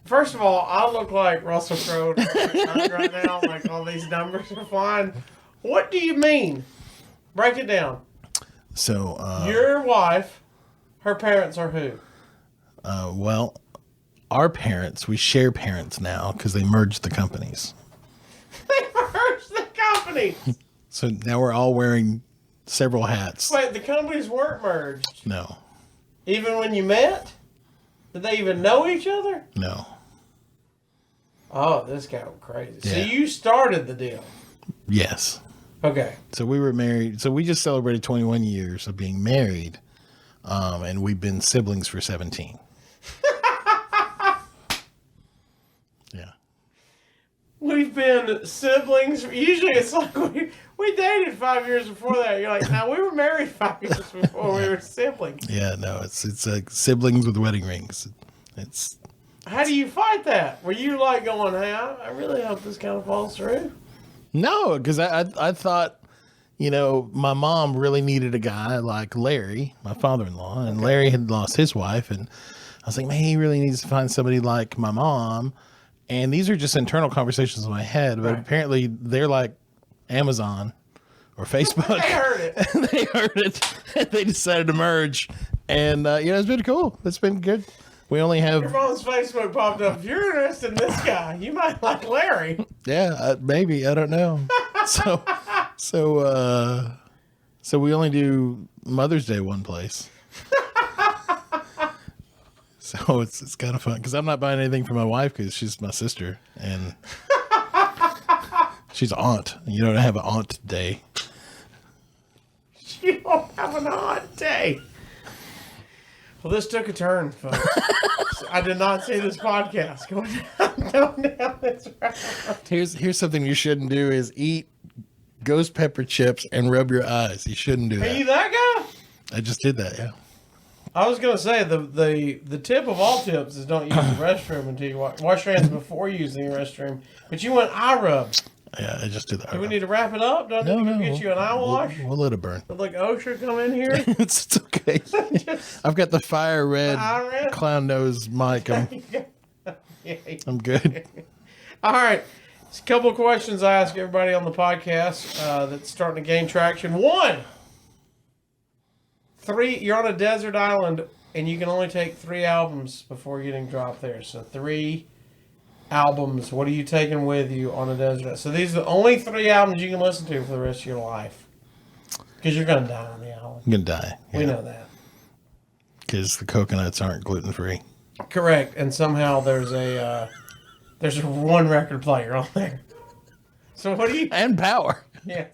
First of all, I look like Russell Crowe right now. Like all these numbers are flying. What do you mean? Break it down. So Your wife, her parents are who? well, our parents, we share parents now because they merged the companies. They merged the company. So now we're all wearing several hats. Wait, the companies weren't merged. No, Even when you met? Did they even know each other? no. Oh, this got crazy. So Yeah. you started the deal. Yes. Okay. So we were married. So we just celebrated 21 years of being married. And we've been siblings for 17. Yeah. We've been siblings. Usually it's like we dated 5 years before that. You're like, now we were married 5 years before we were siblings. Yeah, no, it's like siblings with wedding rings. It's How do you fight that? Were you like going, hey, I really hope this kind of falls through? no, because I thought, my mom really needed a guy like Larry, my father-in-law, and Larry had lost his wife, and I was like, man, he really needs to find somebody like my mom. And these are just internal conversations in my head, but apparently they're like Amazon or Facebook. They heard it. They heard it, and they decided to merge, and it's been cool. It's been good. We only Your have, mom's Facebook popped up. If you're interested in this guy, you might like Larry. maybe, I don't know. So we only do Mother's Day one place. So it's kind of fun because I'm not buying anything for my wife because she's my sister and she's an aunt. You don't have an aunt day. You don't have an odd day. Well, this took a turn, folks. I did not see this podcast going down this route. Here's something you shouldn't do is eat ghost pepper chips and rub your eyes. You shouldn't do Are that. you that guy? I just did that, yeah. I was going to say, the tip of all tips is don't use the restroom until you wash your hands before using the restroom. But you went eye rub. Yeah, I just did that. Do we need to wrap it up? Do I need to get you an eye wash? We'll let it burn. Would like OSHA come in here? It's okay. I've got the fire red Fire red? clown nose mic. I'm good. All right. There's a couple of questions I ask everybody on the podcast that's starting to gain traction. One, you're on a desert island and you can only take 3 albums before getting dropped there. So 3 albums. What are you taking with you on a desert island? So these are the only 3 albums you can listen to for the rest of your life. Because you're going to die on the island. I'm going to die. We know that. Because the coconuts aren't gluten-free. Correct. And somehow there's one record player on there. So what do you... And power. Yeah.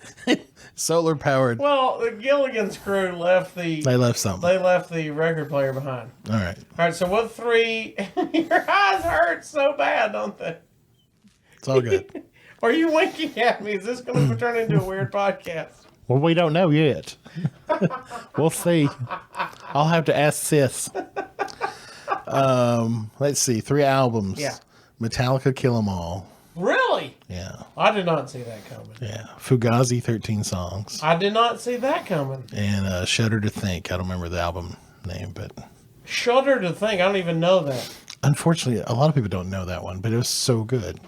Solar powered. Well, the Gilligan's crew left the. They left something. They left the record player behind. All right. All right. So what 3? Your eyes hurt so bad, don't they? It's all good. Are you winking at me? Is this going to turn into a weird podcast? Well, we don't know yet. We'll see. I'll have to ask Sis. Let's see. 3 albums. Yeah. Metallica, Kill 'Em All. Really? Yeah. I did not see that coming. Yeah. Fugazi, 13 songs. I did not see that coming. And Shudder to Think. I don't remember the album name, but Shudder to Think. I don't even know that. unfortunately, a lot of people don't know that one, but it was so good.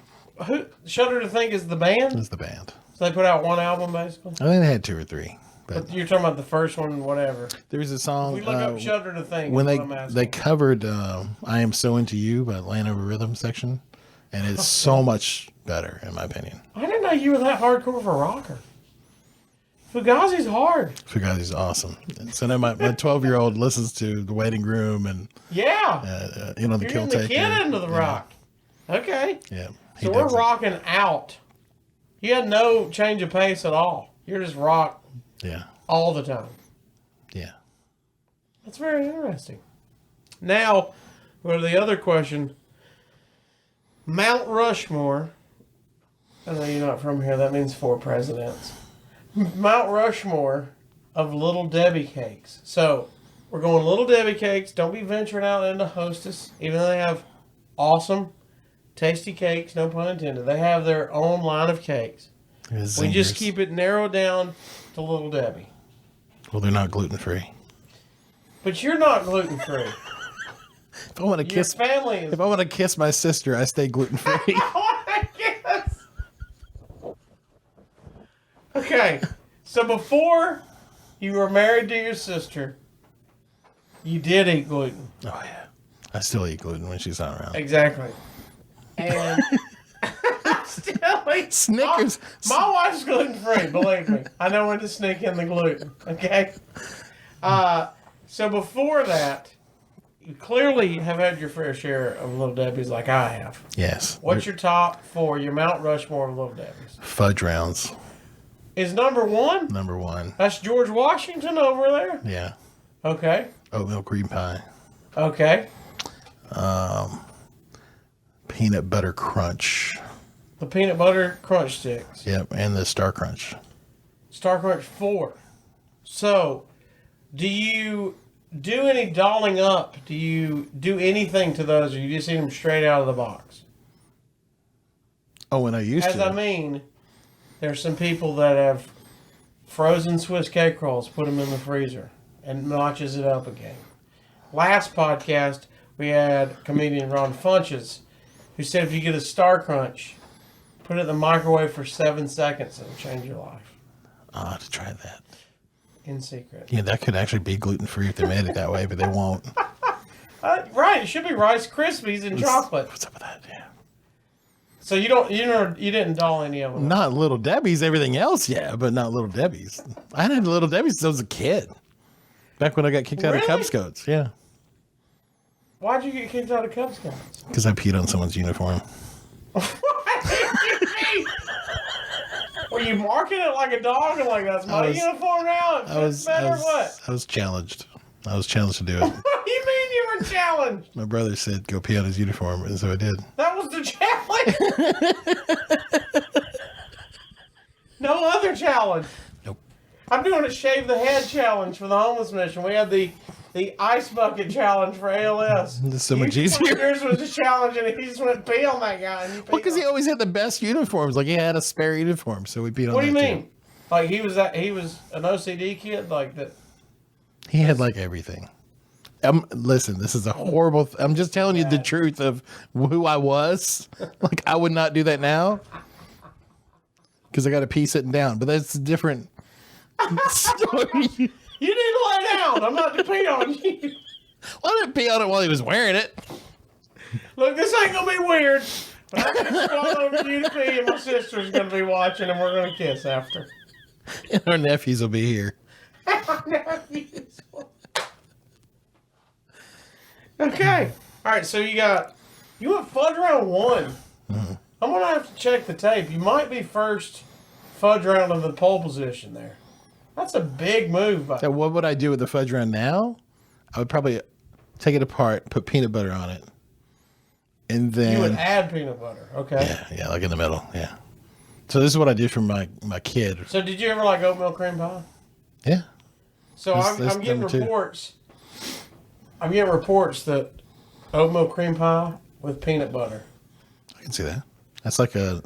Who? Shudder to Think is the band? It was the band. So they put out one album, basically? I think they had 2 or 3. But you're talking about the first one, whatever. There's a song. We look up Shudder to Think. When That's what I'm they asking. covered "I Am So Into You" by Land Over Rhythm section, and it's so much better in my opinion. I didn't know you were that hardcore of a rocker. Fugazi's hard. Fugazi's awesome. And so now my 12-year-old listens to The Waiting Room and Yeah. The You're Kill getting the Taker. kid into the rock. Okay. Yeah. So we're rocking out. You had no change of pace at all. You're just rock Yeah. all the time. Yeah. That's very interesting. Now, go to the other question. Mount Rushmore. I know you're not from here. That means 4 presidents. Mount Rushmore of Little Debbie cakes. So, we're going Little Debbie cakes. Don't be venturing out into Hostess. Even though they have awesome, tasty cakes, no pun intended. They have their own line of cakes. We just keep it narrowed down to Little Debbie. Well, they're not gluten free. But you're not gluten free. If I want to kiss, family is. if I want to kiss my sister, I stay gluten free. Okay, so before you were married to your sister, you did eat gluten. Oh yeah, I still eat gluten when she's not around. Exactly. And still eat Snickers. My wife's gluten free. Believe me, I know when to sneak in the gluten. Okay. So before that, you clearly have had your fair share of Little Debbie's, like I have. Yes. What's your top 4? Your Mount Rushmore of Little Debbie's Fudge rounds? is number 1. Number 1. That's George Washington over there. Yeah. Okay. Oatmeal cream pie. Okay. Peanut butter crunch. The peanut butter crunch sticks. Yep, and the Star Crunch. Star Crunch 4. So, do you do any dolling up? Do you do anything to those, or you just eat them straight out of the box? Oh, when I used As to. I mean, there's some people that have frozen Swiss cake rolls, put them in the freezer, and notches it up again. Last podcast, we had comedian Ron Funches, who said if you get a Star Crunch, put it in the microwave for 7 seconds, it'll change your life. I'll have to try that. In secret. Yeah, that could actually be gluten free if they made it that way, but they won't. Right, it should be Rice Krispies and chocolate. What's up with that? Yeah. So you didn't doll any of them. Not Little Debbie's. Everything else, yeah, but not Little Debbie's. I had Little Debbie's since I was a kid. Back when I got kicked out of Really? Cub Scouts, yeah. Why'd you get kicked out of Cub Scouts? Because I peed on someone's uniform. Were you marking it like a dog and like, that's my uniform now? It fits better, what? I was challenged. I was challenged to do it. What do you mean you were challenged? My brother said go pee on his uniform, and so I did. That was the challenge. No other challenge. Nope. I'm doing a shave the head challenge for the homeless mission. We had the ice bucket challenge for ALS. This is so much easier. Yours was a challenge, and he just went pee on that guy. And you Well, because he always had the best uniforms. Like he had a spare uniform, so we peed on. What do you that, mean? too. Like he was an OCD kid, like that. He had like everything. Listen, this is a horrible. I'm just telling you the truth of who I was. Like I would not do that now because I got to pee sitting down. But that's a different story. You need to lay down. I'm not to pee on you. Well, I didn't pee on it while he was wearing it. Look, this ain't gonna be weird. But I'm gonna squat over you to pee, and my sister's gonna be watching, and we're gonna kiss after. And our nephews will be here. Okay. All right. So you went fudge round 1. Mm-hmm. I'm gonna have to check the tape. You might be first fudge round in the pole position there. That's a big move. So what would I do with the fudge round now? I would probably take it apart, put peanut butter on it, and then You would add peanut butter. Okay. yeah, like in the middle. Yeah. So this is what I did for my kid. So did you ever like oatmeal cream pie? Yeah. So That's I'm getting number two. reports. I'm getting reports that oatmeal cream pie with peanut butter. I can see that. That's like a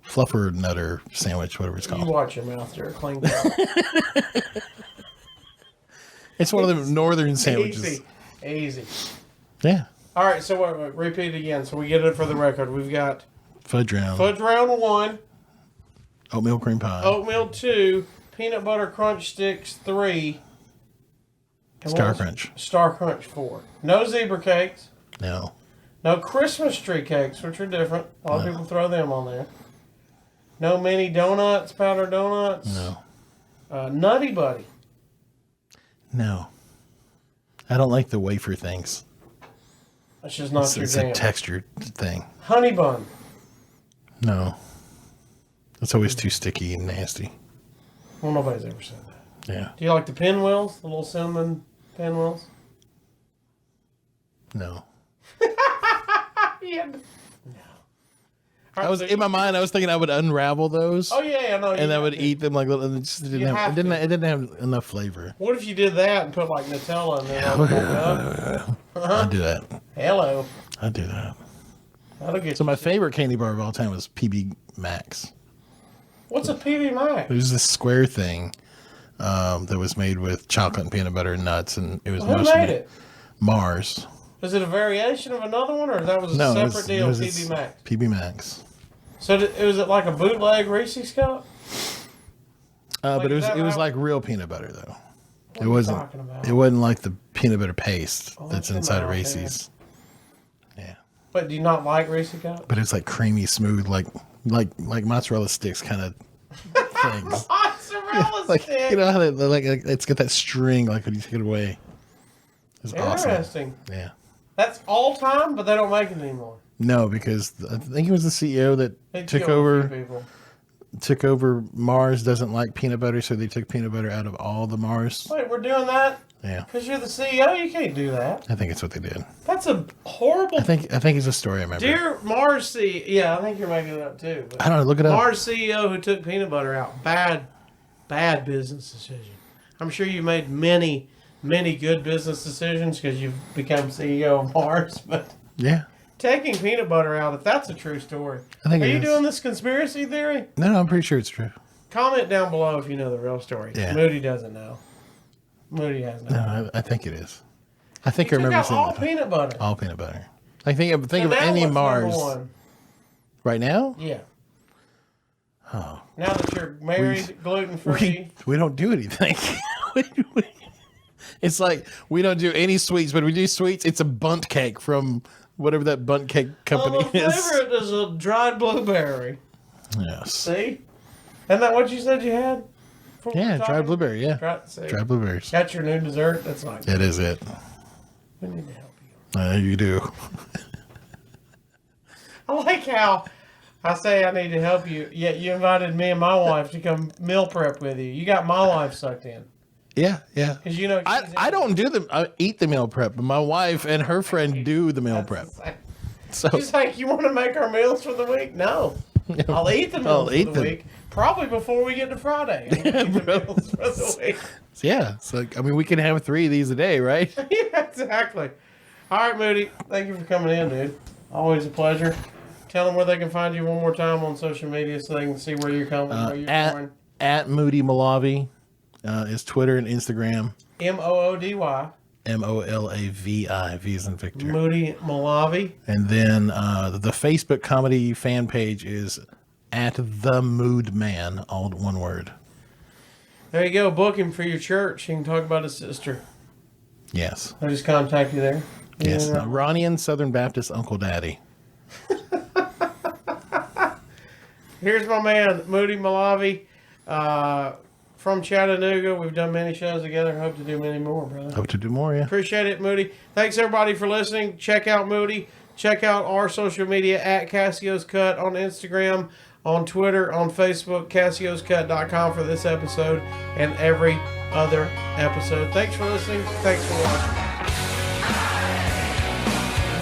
fluffer nutter sandwich, whatever it's You called. watch your mouth, you're a clean girl. It's one of them northern sandwiches. Easy. Yeah. All right, so wait, repeat again so we get it for the record. We've got Fudge round. fudge round 1, Oatmeal cream pie. oatmeal 2, peanut butter crunch sticks 3, and Star what was- Crunch. Star Crunch 4. No zebra cakes. No. No Christmas tree cakes, which are different. A lot of people throw them on there. No mini donuts, powdered donuts. No. Nutty Buddy. No. I don't like the wafer things. That's just not your It's a jam. textured thing. Honey Bun. No. It's always too sticky and nasty. Well, nobody's ever said that. Yeah. Do you like the pinwheels? The little cinnamon pinwheels? No. Yeah. No. I was in my mind. I was thinking I would unravel those, Oh yeah, I know. and I would eat them like little. And it just didn't You have. have It to. didn't have enough flavor. What if you did that and put like Nutella in there? I'd do that. Hello. I'd do that. That'll get So you. my favorite candy bar of all time was PB Max. What's a PB Max? It was this square thing that was made with chocolate and peanut butter and nuts, and it was Who mostly made it? Mars. Was it a variation of another one, or that was a No, it separate deal? was PB Max. PB Max. So was it like a bootleg Reese's cup? But it is that was how- like real peanut butter though. What It are you wasn't. talking about? It wasn't like the peanut butter paste Oh, that's come inside of on, Reese's. Yeah, But do you not like Reese's cup? but it's like creamy, smooth, like mozzarella sticks kind of things. Mozzarella Like stick. you know how like it's got that string like when you take it away. It's awesome. Interesting. Yeah. That's all time, but they don't make it anymore. No, because I think it was the CEO that They took killed a few people. Mars doesn't like peanut butter, so they took peanut butter out of all the Mars. Wait, we're doing that Yeah, because you're the CEO. You can't do that. I think it's what they did. That's a horrible. I think it's a story I remember. Dear Mars CEO, yeah, I think you're making it up too. But I don't know. Look it up. Mars CEO who took peanut butter out, bad business decision. I'm sure you made many good business decisions because you've become CEO of Mars, but Yeah. taking peanut butter out, if that's a true story. I think Are it you is. doing this conspiracy theory? No, I'm pretty sure it's true. Comment down below if you know the real story. Yeah. Moody doesn't know. Moody has no. No, I think it is. I think I Took remember out seeing all that. peanut butter. All peanut butter. I think of So now any what's Mars number one? right now. Yeah. Oh, Now that you're married, gluten free. we don't do anything. It's like we don't do any sweets, but we do sweets. It's a bunt cake from whatever that bunt cake company Oh, the is. flavor is a dried blueberry. Yes. See? Isn't that what you said you had? Before we Yeah, were dried talking? blueberry. Yeah, See? dried blueberries. That's your new dessert? That's not good. It is it. We need to help you. You do. I like how I say I need to help you, yet you invited me and my wife to come meal prep with you. You got my wife sucked in. Yeah, yeah. Because you know I don't do I eat the meal prep, but my wife and her friend do the meal prep. So She's like, you want to make our meals for the week? No. I'll eat the meals for the week. Probably before we get to Friday. I'll eat the meals for the week. yeah, so I mean, we can have 3 of these a day, right? Yeah, exactly. All right, Moody. Thank you for coming in, dude. Always a pleasure. Tell them where they can find you one more time on social media so they can see where you're coming, where you're going. At Moody Molavi is Twitter and Instagram. Moody. Molavi, V as in Victor. Moody Molavi. And then the Facebook comedy fan page is at The Mood Man, all one word. There you go. Book him for your church. You can talk about his sister. Yes. I'll just contact you there. Yes. Yeah. Iranian Southern Baptist Uncle Daddy. Here's my man, Moody Molavi, from Chattanooga. We've done many shows together. Hope to do many more, brother. Hope to do more, yeah. Appreciate it, Moody. Thanks, everybody, for listening. Check out Moody. Check out our social media at Casio's Cut on Instagram, on Twitter, on Facebook, Casio'sCut.com for this episode and every other episode. Thanks for listening. Thanks for watching.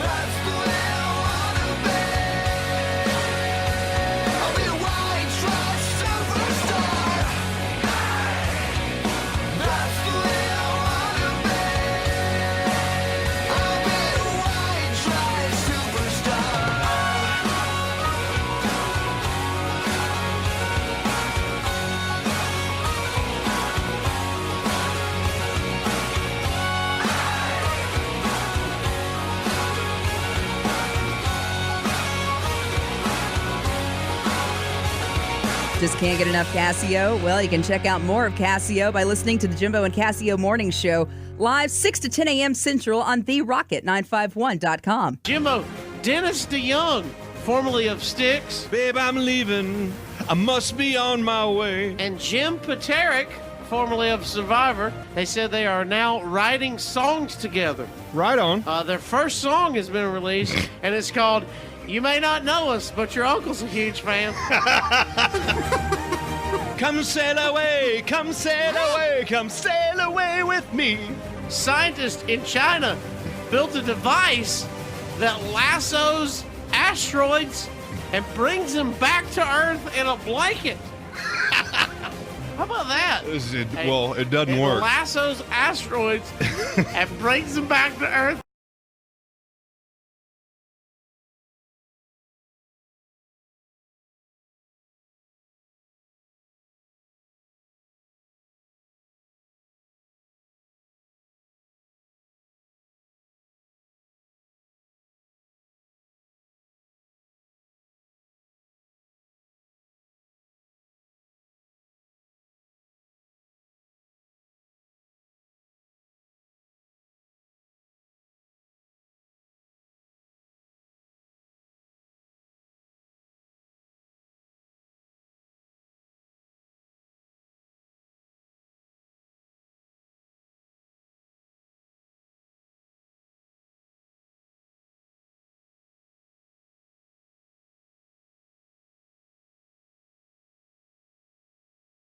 That's the way I wanna be. I'll be a white trash superstar. That's the way I wanna be. I'll be a white trash superstar. Just can't get enough Casio? Well, you can check out more of Casio by listening to the Jimbo and Casio Morning Show live 6 to 10 a.m. Central on TheRocket951.com. Jimbo, Dennis DeYoung, formerly of Styx, Babe, I'm leaving. I must be on my way. and Jim Paterick, formerly of Survivor, they said they are now writing songs together. Right on. Their first song has been released, and it's called You May Not Know Us, But Your Uncle's a Huge Fan. Come sail away, come sail away, come sail away with me. Scientists in China built a device that lassos asteroids and brings them back to Earth in a blanket. How about that? Well, it doesn't It work. lassos asteroids and brings them back to Earth.